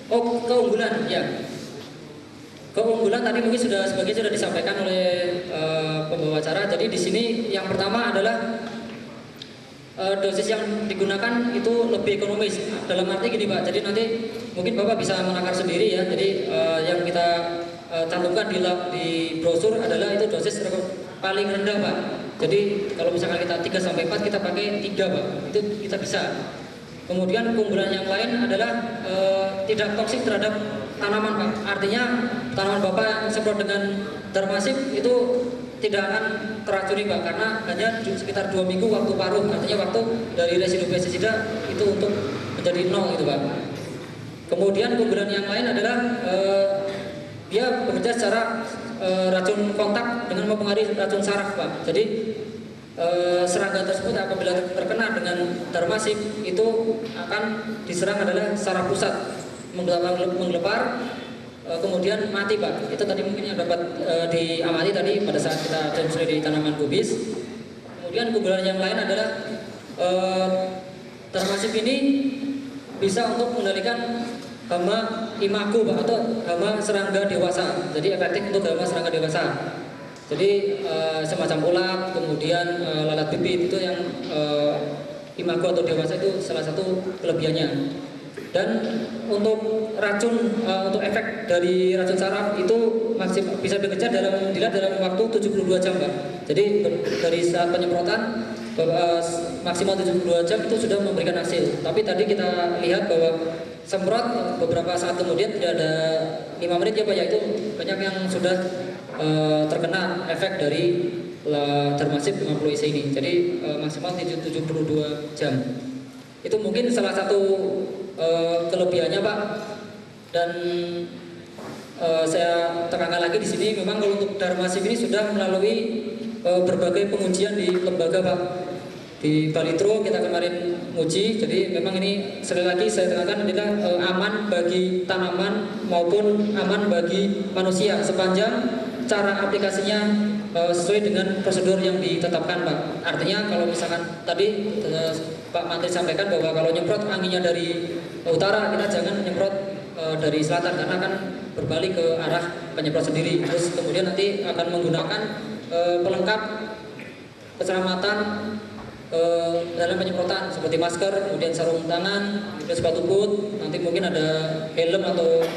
Oh, keunggulan ya. Keunggulan tadi mungkin sebagian sudah disampaikan oleh pembawa acara. Jadi di sini yang pertama adalah dosis yang digunakan itu lebih ekonomis. Dalam arti gini Pak, jadi nanti mungkin Bapak bisa menakar sendiri ya. Jadi yang kita cantumkan di brosur adalah itu dosis paling rendah Pak. Jadi kalau misalkan kita 3 sampai 4 kita pakai 3 Pak. Itu kita bisa. Kemudian keunggulan yang lain adalah tidak toksik terhadap tanaman Pak. Artinya tanaman Bapak yang semprot dengan Darmasin itu tidak akan teracuni Pak, karena hanya sekitar 2 minggu waktu paruh, artinya waktu dari residu pestisida itu untuk menjadi 0 gitu Pak. Kemudian keunggulan yang lain adalah dia bekerja secara racun kontak dengan mempengaruhi racun saraf Pak. Jadi serangga tersebut apabila terkena dengan Dharmasik itu akan diserang adalah saraf pusat, menggelepar, kemudian mati Pak. Itu tadi mungkin yang dapat diamati tadi pada saat kita demonstrasi di tanaman kubis. Kemudian keunggulan yang lain adalah Dharmasik ini bisa untuk mengendalikan hama imago Pak, atau hama serangga dewasa. Jadi efektif untuk hama serangga dewasa. Jadi semacam ulat, kemudian lalat bibit itu yang imago atau dewasa itu salah satu kelebihannya. Dan untuk racun, untuk efek dari racun saraf itu masih bisa bekerja dilihat dalam waktu 72 jam Pak. Jadi dari saat penyemprotan maksimal 72 jam itu sudah memberikan hasil. Tapi tadi kita lihat bahwa semprot beberapa saat kemudian tidak ada 5 menit ya Pak, yaitu banyak yang sudah terkena efek dari Dharmasik 50 IC ini. Jadi maksimal 72 jam. Itu mungkin salah satu kelebihannya Pak. Dan saya tekankan lagi di sini, memang kalau untuk Dharmasik ini sudah melalui berbagai pengujian di lembaga Pak. Di Balitro kita kemarin uji, jadi memang ini sekali lagi saya tekankan adalah aman bagi tanaman maupun aman bagi manusia sepanjang cara aplikasinya sesuai dengan prosedur yang ditetapkan Pak. Artinya kalau misalkan tadi Pak Menteri sampaikan bahwa kalau nyemprot anginnya dari utara, kita jangan nyemprot dari selatan karena akan berbalik ke arah penyemprot sendiri. Terus kemudian nanti akan menggunakan pelengkap keselamatan dalam penyemprotan seperti masker, kemudian sarung tangan, kemudian sepatu boot, nanti mungkin ada helm atau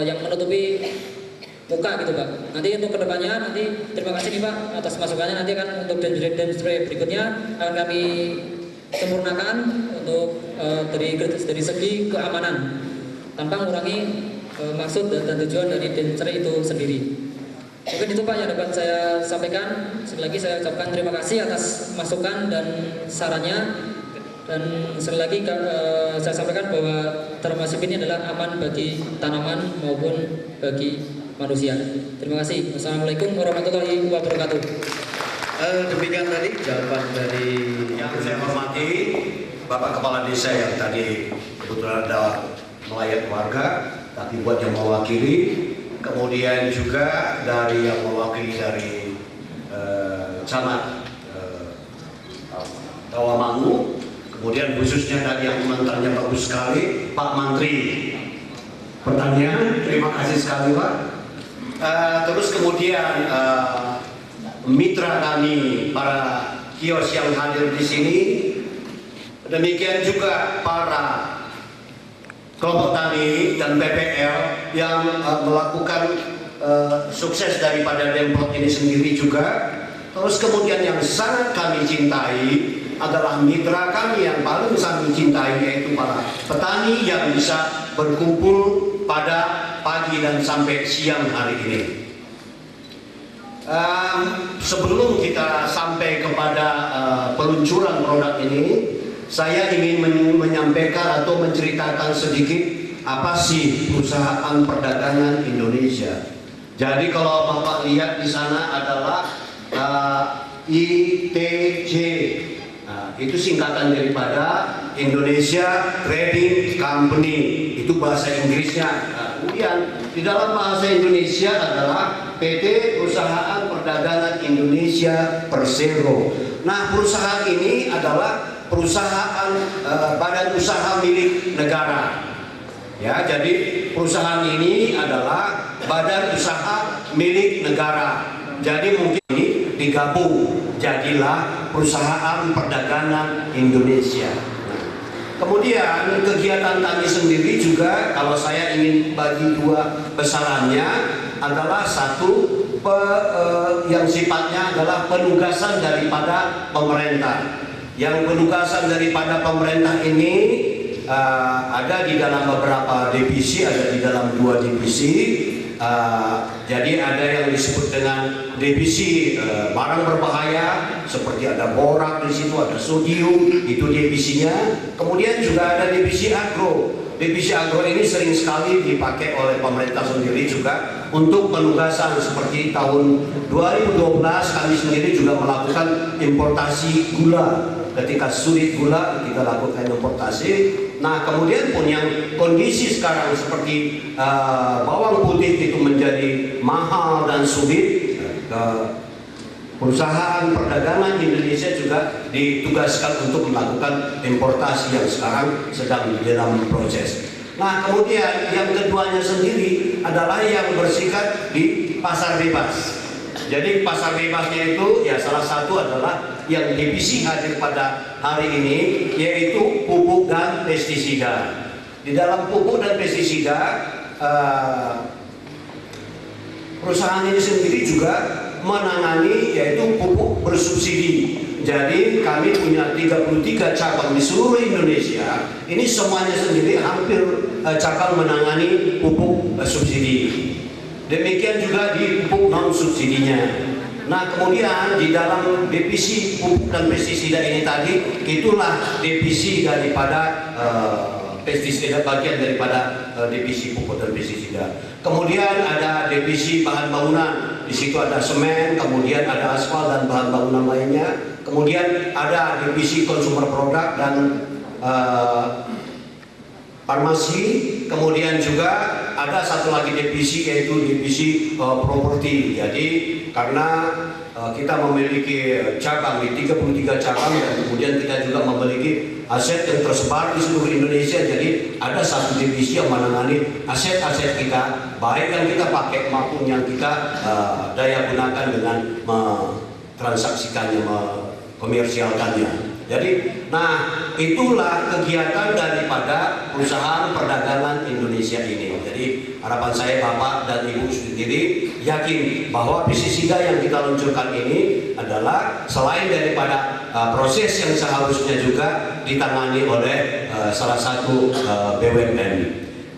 yang menutupi muka gitu Pak. Nanti untuk kedepannya nanti terima kasih nih Pak atas masukannya, nanti akan untuk demonstrasi berikutnya akan kami sempurnakan untuk dari segi keamanan tanpa mengurangi maksud dan tujuan dari demonstrasi itu sendiri. Mungkin itu Pak yang dapat saya sampaikan. Sekali lagi saya ucapkan terima kasih atas masukan dan sarannya. Dan sekali lagi saya sampaikan bahwa Dharmasik ini adalah aman bagi tanaman maupun bagi manusia. Terima kasih. Wassalamualaikum warahmatullahi wabarakatuh. Demikian tadi jawaban dari yang saya hormati Bapak Kepala Desa yang tadi kebetulan ada melayat warga, tapi buat yang mewakili. Kemudian juga dari yang mewakili dari Camat Tawamangu, kemudian khususnya tadi yang komentarnya bagus sekali Pak Menteri Pertanian, terima kasih sekali Pak. Terus kemudian mitra kami para kios yang hadir di sini, demikian juga para kelompok tani dan PPL yang melakukan sukses daripada Demplot ini sendiri juga. Terus kemudian yang sangat kami cintai adalah mitra kami yang paling kami cintai, yaitu para petani yang bisa berkumpul pada pagi dan sampai siang hari ini. Sebelum kita sampai kepada peluncuran produk ini, saya ingin menyampaikan atau menceritakan sedikit apa sih perusahaan perdagangan Indonesia. Jadi kalau Bapak lihat di sana adalah ITJ, itu singkatan daripada Indonesia Trading Company, itu bahasa Inggrisnya. Kemudian di dalam bahasa Indonesia adalah PT Perusahaan Perdagangan Indonesia Persero. Nah, perusahaan ini adalah perusahaan badan usaha milik negara. Ya, jadi perusahaan ini adalah badan usaha milik negara. Jadi mungkin ini digabung jadilah Perusahaan Perdagangan Indonesia. Kemudian kegiatan kami sendiri juga, kalau saya ingin bagi dua besarannya, adalah satu yang sifatnya adalah penugasan daripada pemerintah. Yang penugasan daripada pemerintah ini ada di dalam beberapa divisi, ada di dalam 2 divisi. Jadi ada yang disebut dengan divisi barang berbahaya, seperti ada borak di situ, ada sodium, itu divisinya. Kemudian juga ada divisi agro. Divisi agro ini sering sekali dipakai oleh pemerintah sendiri juga untuk penugasan, seperti tahun 2012 kami sendiri juga melakukan importasi gula. Ketika sulit gula kita lakukan importasi. Nah kemudian pun yang kondisi sekarang seperti bawang putih itu menjadi mahal dan sulit, perusahaan perdagangan Indonesia juga ditugaskan untuk melakukan importasi yang sekarang sedang dalam proses. Nah kemudian yang keduanya sendiri adalah yang bersifat di pasar bebas. Jadi pasar bebasnya itu ya salah satu adalah yang divisi hadir pada hari ini, yaitu pupuk dan pestisida. Di dalam pupuk dan pestisida, perusahaan ini sendiri juga menangani yaitu pupuk bersubsidi. Jadi kami punya 33 cabang di seluruh Indonesia. Ini semuanya sendiri hampir cabang menangani pupuk subsidi. Demikian juga di pupuk non subsidinya. Nah kemudian di dalam divisi pupuk dan pestisida ini tadi, itulah divisi daripada pestisida, bagian daripada divisi pupuk dan pestisida. Kemudian ada divisi bahan bangunan, di situ ada semen, kemudian ada aspal dan bahan bangunan lainnya. Kemudian ada divisi consumer product dan farmasi. Kemudian juga ada satu lagi divisi, yaitu divisi properti. Jadi karena kita memiliki cabang di 33 cabang dan kemudian kita juga memiliki aset yang tersebar di seluruh Indonesia. Jadi ada satu divisi yang menangani aset-aset kita, baik yang kita pakai maupun yang kita daya gunakan dengan mentransaksikannya, komersialkannya. Jadi, nah itulah kegiatan daripada perusahaan perdagangan Indonesia ini. Jadi harapan saya Bapak dan Ibu sendiri yakin bahwa pestisida yang kita luncurkan ini adalah selain daripada proses yang seharusnya juga ditangani oleh salah satu BUMN.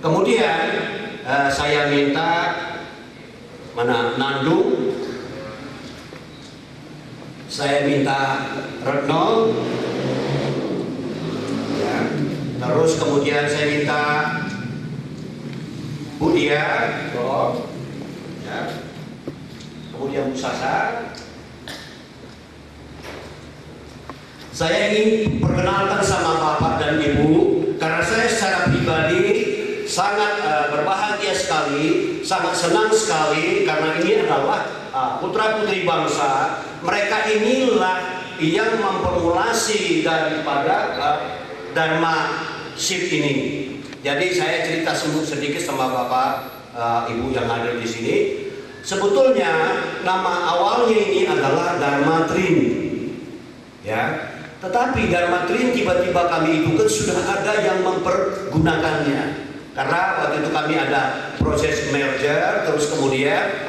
Kemudian saya minta Nandu. Saya minta Retno, ya. Terus kemudian saya minta Bu Dia, ya. Kemudian Bu Sasa. Saya ingin perkenalkan sama Bapak dan Ibu, karena saya secara pribadi sangat berbahagia sekali, sangat senang sekali, karena ini adalah putra-putri bangsa. Mereka inilah yang memformulasi daripada Dharma Shift ini. Jadi saya cerita sedikit sama Bapak Ibu yang hadir di sini. Sebetulnya nama awalnya ini adalah Dharma Trin, ya. Tetapi Dharma Trin tiba-tiba kami itu kan sudah ada yang mempergunakannya. Karena waktu itu kami ada proses merger, terus kemudian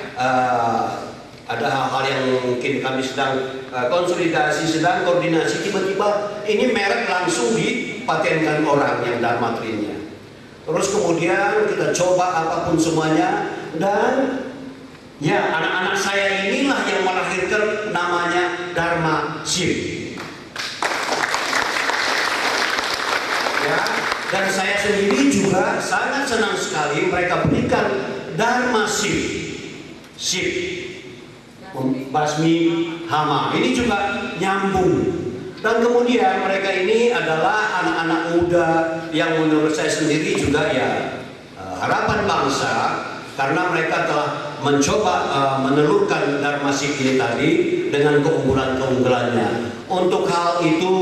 ada hal-hal yang mungkin kami sedang konsolidasi, sedang koordinasi, tiba-tiba ini merek langsung dipatenkan orang yang Dharma Trin-nya. Terus kemudian kita coba apapun semuanya, dan ya anak-anak saya inilah yang melahirkan namanya Dharma Shift. Ya, dan saya sendiri juga sangat senang sekali mereka berikan Dharma Shift. Basmi hama ini juga nyambung. Dan kemudian mereka ini adalah anak-anak muda yang menurut saya sendiri juga ya harapan bangsa, karena mereka telah mencoba menelurkan Dharma Shift ini tadi dengan keunggulan-keunggulannya. Untuk hal itu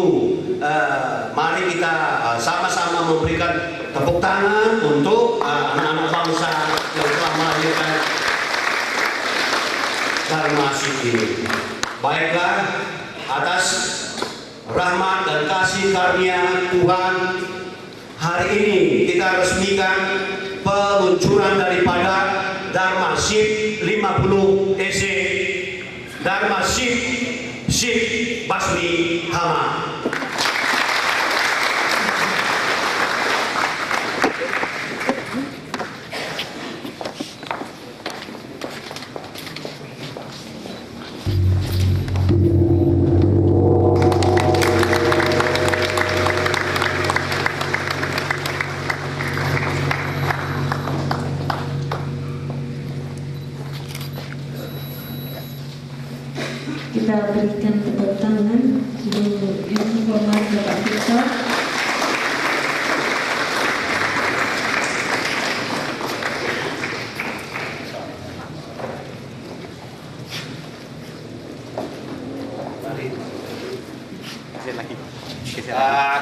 mari kita sama-sama memberikan tepuk tangan untuk anak-anak bangsa yang telah melahirkan Dharma Shift ini. Baiklah, atas rahmat dan kasih karunia Tuhan, hari ini kita resmikan peluncuran daripada Dharma Shift 50 EC, Dharma Shift Basmi Hama. Kita berikan tepuk tangan untuk yang hormat Bapak Victor.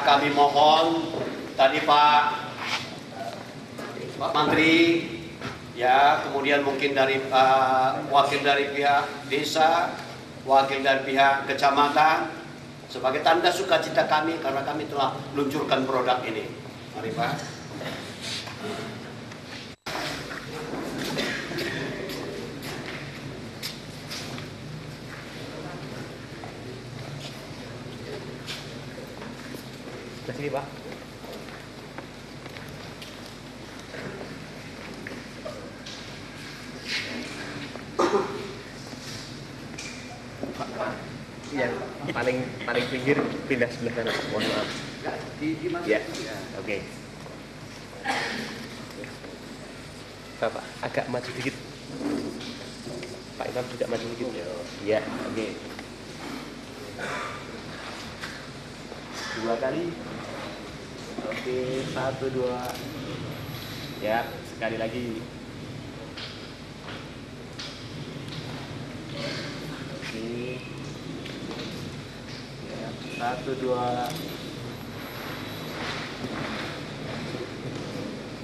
Kami mohon tadi Pak Menteri, ya, kemudian mungkin dari wakil dari pihak desa, wakil dari pihak kecamatan, sebagai tanda sukacita kami karena kami telah luncurkan produk ini. Mari Pak. Sini Pak. Yang paling pinggir pindah sebelah sana. Mohon maaf. Ya, oke. Bapak agak maju dikit. Pak Imam juga maju dikit. Ya, oke. 2 kali. Oke, 1, 2. Ya, sekali lagi. Oke. Ya, 1, 2.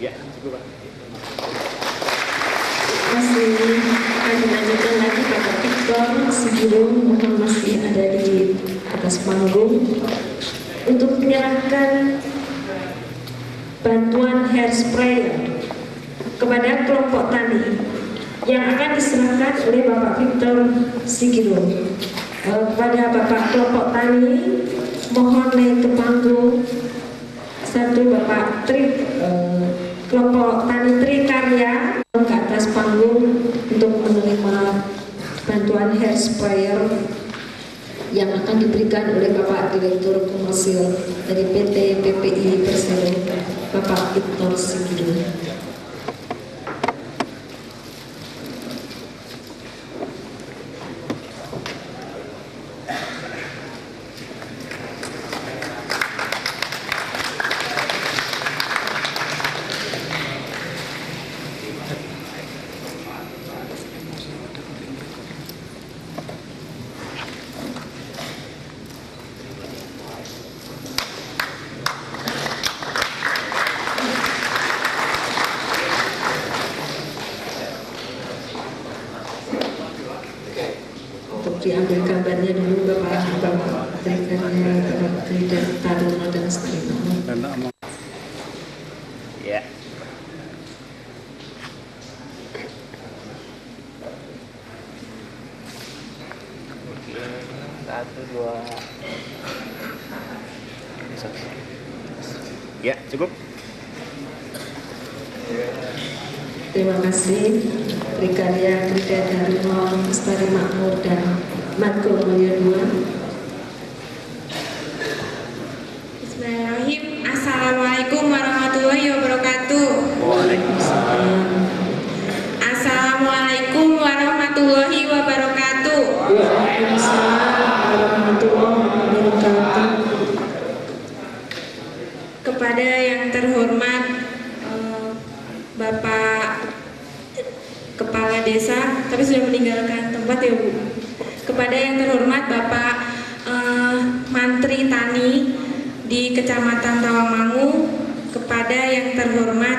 Ya, cukup Pak. Masih kami lanjutkan lagi Bapak Victor Sigiro, mohon masih ada di atas panggung untuk menyerahkan bantuan hair sprayer kepada kelompok tani yang akan diserahkan oleh Bapak Victor Sigiro. Kepada Bapak kelompok tani, mohon naik ke panggung. Satu Bapak kelompok tani Trikarya ke atas panggung untuk menerima bantuan hair sprayer yang akan diberikan oleh Bapak Direktur Komersil dari PT PPI Persero, Bapak Victor Sigiro. Diambil gambarnya dulu Bapak berikannya Bapak Tri Taruna dan seterusnya. Ya. Oke, 1, 2. Ya, cukup. Terima kasih Brigadir Darino Lestari Makmur dan Matkul Mulia II. Bismillahirrahmanirrahim. Assalamualaikum warahmatullahi wabarakatuh. Waalaikumsalam. Assalamualaikum warahmatullahi wabarakatuh. Waalaikumsalam warahmatullahi wabarakatuh. Kepada yang terhormat Bapak Kepala Desa, tapi sudah meninggalkan tempat ya Bu. Kepada yang terhormat Bapak Mantri Tani di Kecamatan Tawangmangu, kepada yang terhormat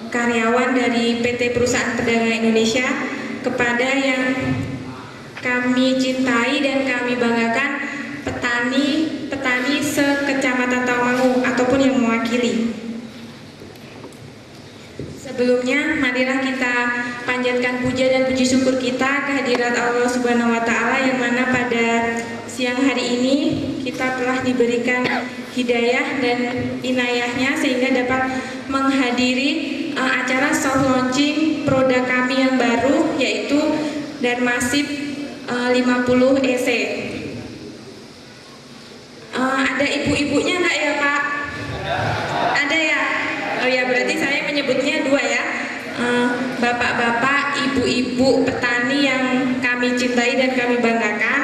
karyawan dari PT Perusahaan Perdagangan Indonesia, kepada yang kami cintai dan kami banggakan petani se-Kecamatan Tawangmangu ataupun yang mewakili. Sebelumnya, marilah kita panjatkan puja dan puji syukur kita kehadirat Allah Subhanahu wa Ta'ala, yang mana pada siang hari ini kita telah diberikan hidayah dan inayahnya sehingga dapat menghadiri acara soft launching produk kami yang baru, yaitu Darmasif 50 EC. Ada ibu-ibunya enggak ya Pak? Ada ya? Oh ya, berarti saya menyebutnya 2 ya. bapak-bapak, ibu-ibu petani yang kami cintai dan kami banggakan.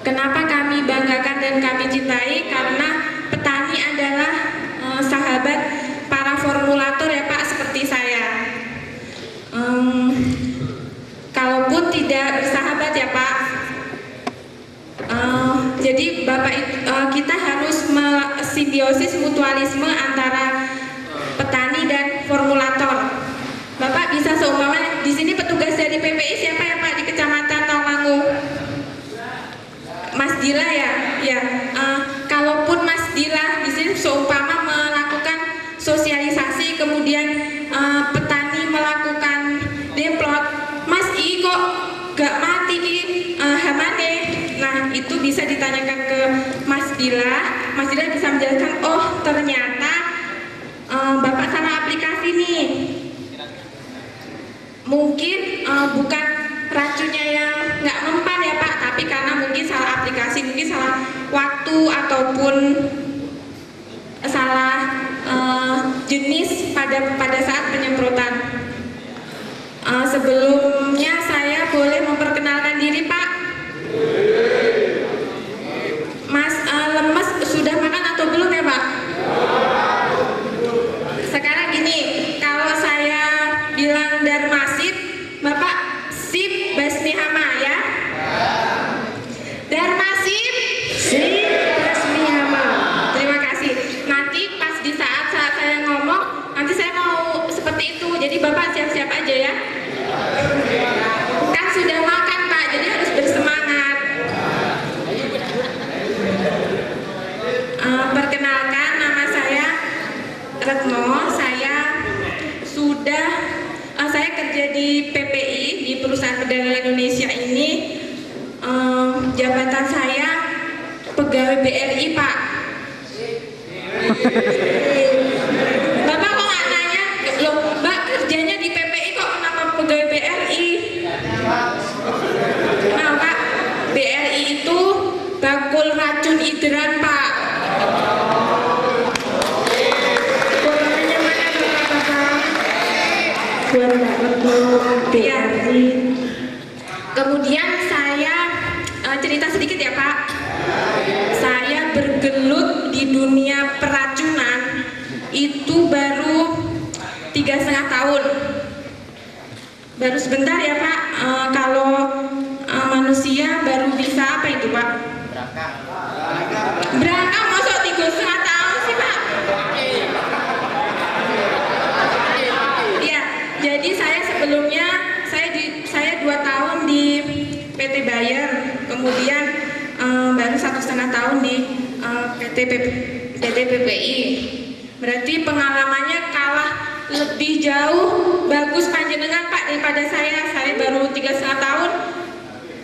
Kenapa kami banggakan dan kami cintai? Karena petani adalah sahabat para formulator ya Pak, seperti saya. Kalaupun tidak bersahabat ya Pak, jadi Bapak kita harus simbiosis mutualisme antara petani dan formulator. Bapak bisa seumpama di sini petugas dari PPI siapa ya Pak di Kecamatan Tawangu? Mas Dila ya, ya. Kalaupun Mas Dila di sini seumpama melakukan sosialisasi, kemudian petani melakukan demplot, Mas I kok gak mati ki hamane. Nah itu bisa ditanyakan ke Mas Dila. Mas Dila bisa menjelaskan, oh ternyata Bapak salah aplikasi nih. Mungkin bukan racunnya yang nggak mempan ya Pak, tapi karena mungkin salah aplikasi, mungkin salah waktu ataupun salah jenis pada saat penyemprotan. Sebelumnya saya boleh memperkenalkan diri Pak. Mas lemes sudah makan atau belum ya Pak? Sekarang gini, kalau saya bilang Darmasip, Bapak sip basmi hama ya. Darmasip sip basmi hama. Terima kasih. Nanti pas di saat saya ngomong, nanti saya mau seperti itu. Jadi Bapak siap-siap aja ya. Kan sudah makan Pak, jadi harus bersemangat. Perkenalkan, nama saya Retno. Saya kerja di PPI, di Perusahaan Perdagangan Indonesia ini. Jabatan saya pegawai BRI Pak. Bapak kok nggak nanya, loh Mbak kerjanya di PPI kok kenapa pegawai BRI? Nah Pak, BRI itu bakul racun hidran Pak. Ya. Kemudian saya cerita sedikit ya Pak. Saya bergelut di dunia peracunan itu baru 3,5 tahun. Baru sebentar ya Pak. Kalau manusia baru bisa apa itu Pak? Berangkat masuk 3,5 tahun sih Pak. Jadi saya sebelumnya saya 2 tahun di PT Bayer, kemudian baru 1,5 tahun di PT PPI. Berarti pengalamannya kalah lebih jauh bagus panjenengan Pak daripada saya. Saya baru 3,5 tahun.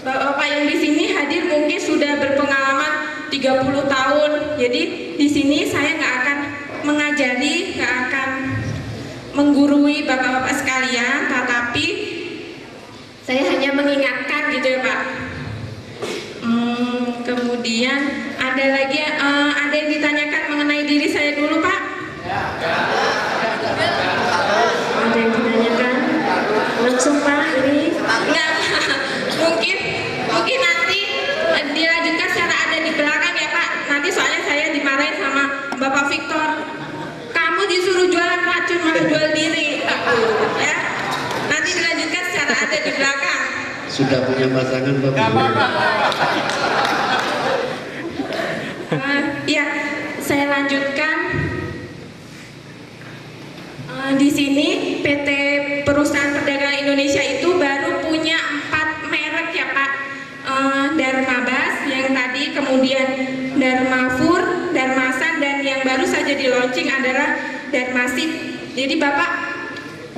Bapak yang di sini hadir mungkin sudah berpengalaman 30 tahun. Jadi di sini saya nggak akan mengajari, nggak akan menggurui bapak-bapak sekalian, tetapi saya hanya mengingatkan gitu ya Pak. Kemudian ada lagi ada yang ditanyakan mengenai diri saya dulu Pak? Ada yang ditanyakan? Langsung Pak ini? Enggak, mungkin nanti dilanjutkan secara ada di belakang ya Pak. Nanti soalnya saya dimarahin sama Bapak Victor. Kamu disuruh jualan racun malah jual diri, ya. Nanti dilanjutkan secara ada di belakang. Sudah punya pasangan Bapak? Ya, saya lanjutkan. Di sini PT Perusahaan Perdagangan Indonesia itu baru punya 4 merek ya Pak. Darmabas yang tadi, kemudian Darmafur, Darmasan, dan yang baru saja di launching adalah Darmasip. Jadi Bapak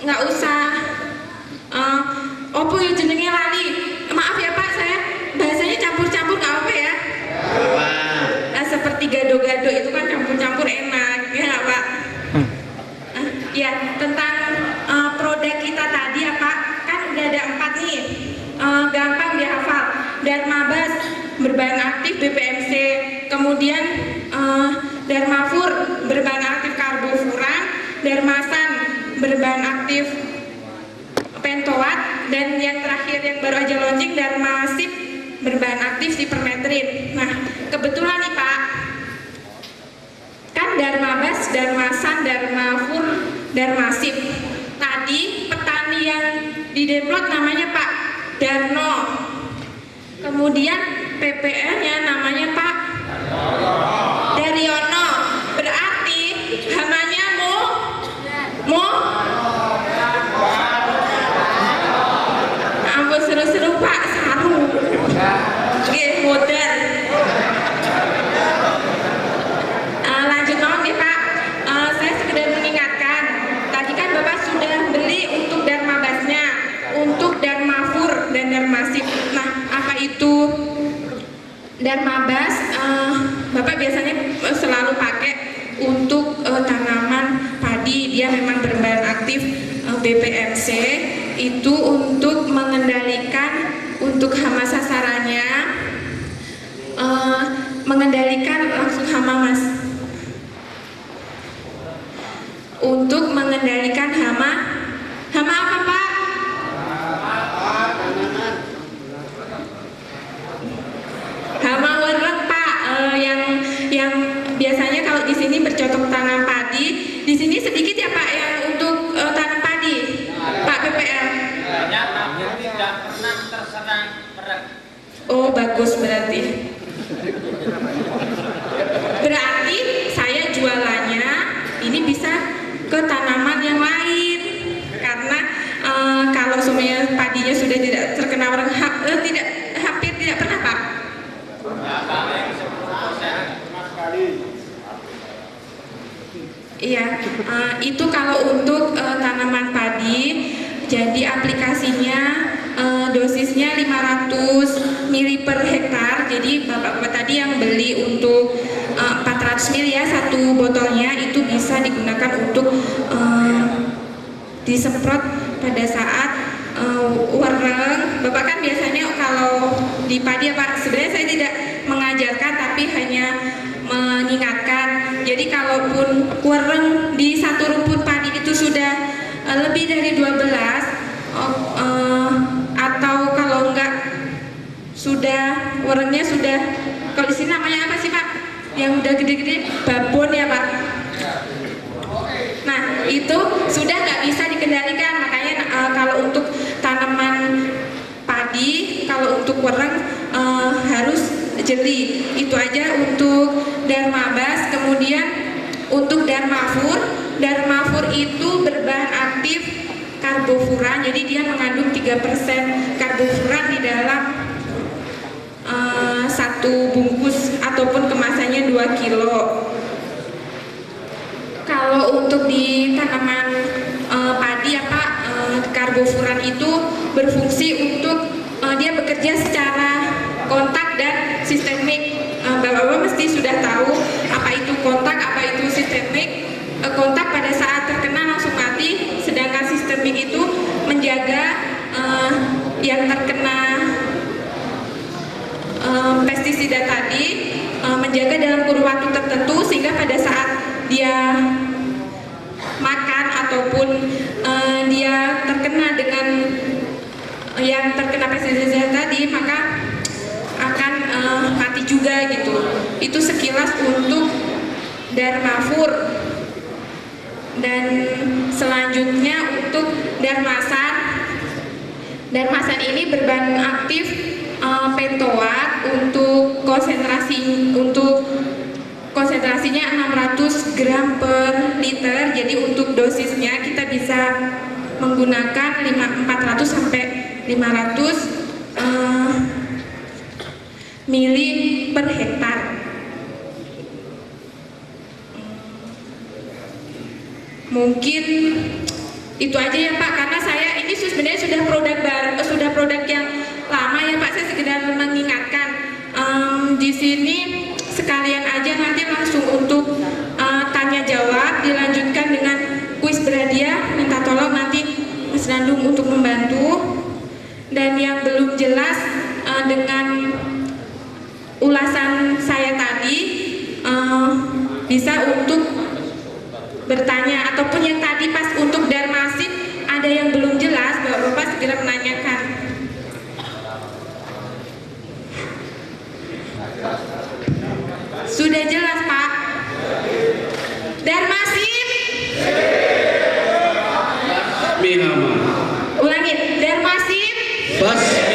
nggak usah opo ya jenenge lali. Maaf ya Pak, saya bahasanya campur-campur nggak apa ya? Seperti gado-gado itu kan campur-campur enak, ya nggak Pak? Ya, tentang produk kita tadi ya Pak, kan udah ada 4 nih, gampang dihafal. Darmabas berbahan aktif BPMC, kemudian Darmafur berbahan aktif karbofuran, Darmasan berbahan aktif pentoat, dan yang terakhir yang baru aja launching Darmasip berbahan aktif sipermetrin. Nah, kebetulan nih Pak, kan Darmabas, Darmasan, Darmafur, Darmasip. Tadi petani yang di Demplot namanya Pak Darno. Kemudian PPL-nya namanya Pak Daryono. Berarti hamanya ampun seru-seru Pak, saru. Oke, modern. Lanjut nong nih Pak. Saya sekedar mengingatkan, tadi kan Bapak sudah beli untuk Darmabasnya, untuk Darmafur dan Darmasip. Nah, apa itu Darmabas? Bapak biasanya selalu pakai untuk tanaman padi. Dia memang berbahan aktif BPMC, itu untuk mengendalikan untuk hama sasarannya, mengendalikan langsung hama Mas, untuk mengendalikan hama apa Pak? Hama wereng Pak, yang biasanya kalau di sini bercocok tanam padi, di sini sedikit ya Pak yang untuk tanam padi, Pak PPL. Tidak pernah terserang merek. Oh bagus berarti. Berarti saya jualannya ini bisa ke tanaman yang lain, karena kalau semuanya padinya sudah tidak terkena orang hampir tidak pernah Pak. Iya, itu kalau untuk tanaman padi. Jadi aplikasinya dosisnya 500 ml per hektar. Jadi bapak-bapak tadi yang beli untuk 400 ml ya satu botolnya, itu bisa digunakan untuk disemprot pada saat wereng. Bapak kan biasanya kalau di padi ya Pak, sebenarnya saya tidak mengajarkan tapi hanya mengingatkan. Jadi kalaupun wereng di satu rumput padi itu sudah lebih dari 12 atau kalau enggak sudah werengnya sudah, kalau di sini namanya apa sih Pak? Yang udah gede-gede babon ya Pak. Nah itu sudah nggak bisa dikendalikan, makanya kalau untuk tanaman padi, kalau untuk wereng harus jeli. Itu aja untuk Darmabas. Kemudian untuk Darmafur itu berbahan aktif karbofuran, jadi dia mengandung 3% karbofuran di dalam satu bungkus ataupun kemasannya 2 kilo. Kalau untuk di tanaman padi ya Pak, karbofuran itu berfungsi untuk dia bekerja secara kontak dan sistemik. Bapak-bapak mesti sudah tahu apa itu kontak, apa itu sistemik. Kontak pada saat terkena langsung mati, sedangkan sistemik itu menjaga yang terkena pestisida tadi, menjaga dalam kurun waktu tertentu sehingga pada saat dia makan ataupun dia terkena dengan yang terkena pestisida tadi, maka akan mati juga gitu. Itu sekilas untuk Darmafur. Dan selanjutnya untuk Darmasan. Darmasan ini berbahan aktif pentoat, untuk konsentrasinya 600 gram per liter. Jadi untuk dosisnya kita bisa menggunakan 400 sampai 500 mili per hektar. Mungkin itu aja ya Pak, karena saya ini sebenarnya sudah produk yang lama ya Pak. Saya sekedar mengingatkan di sini sekalian aja nanti langsung untuk tanya jawab, dilanjutkan dengan kuis berhadiah. Minta tolong nanti Mas Nandung untuk membantu. Dan yang belum jelas dengan ulasan saya tadi bisa untuk bertanya, ataupun yang tadi pas untuk Dharma Mihama. Ulangi, Darmasin Basmi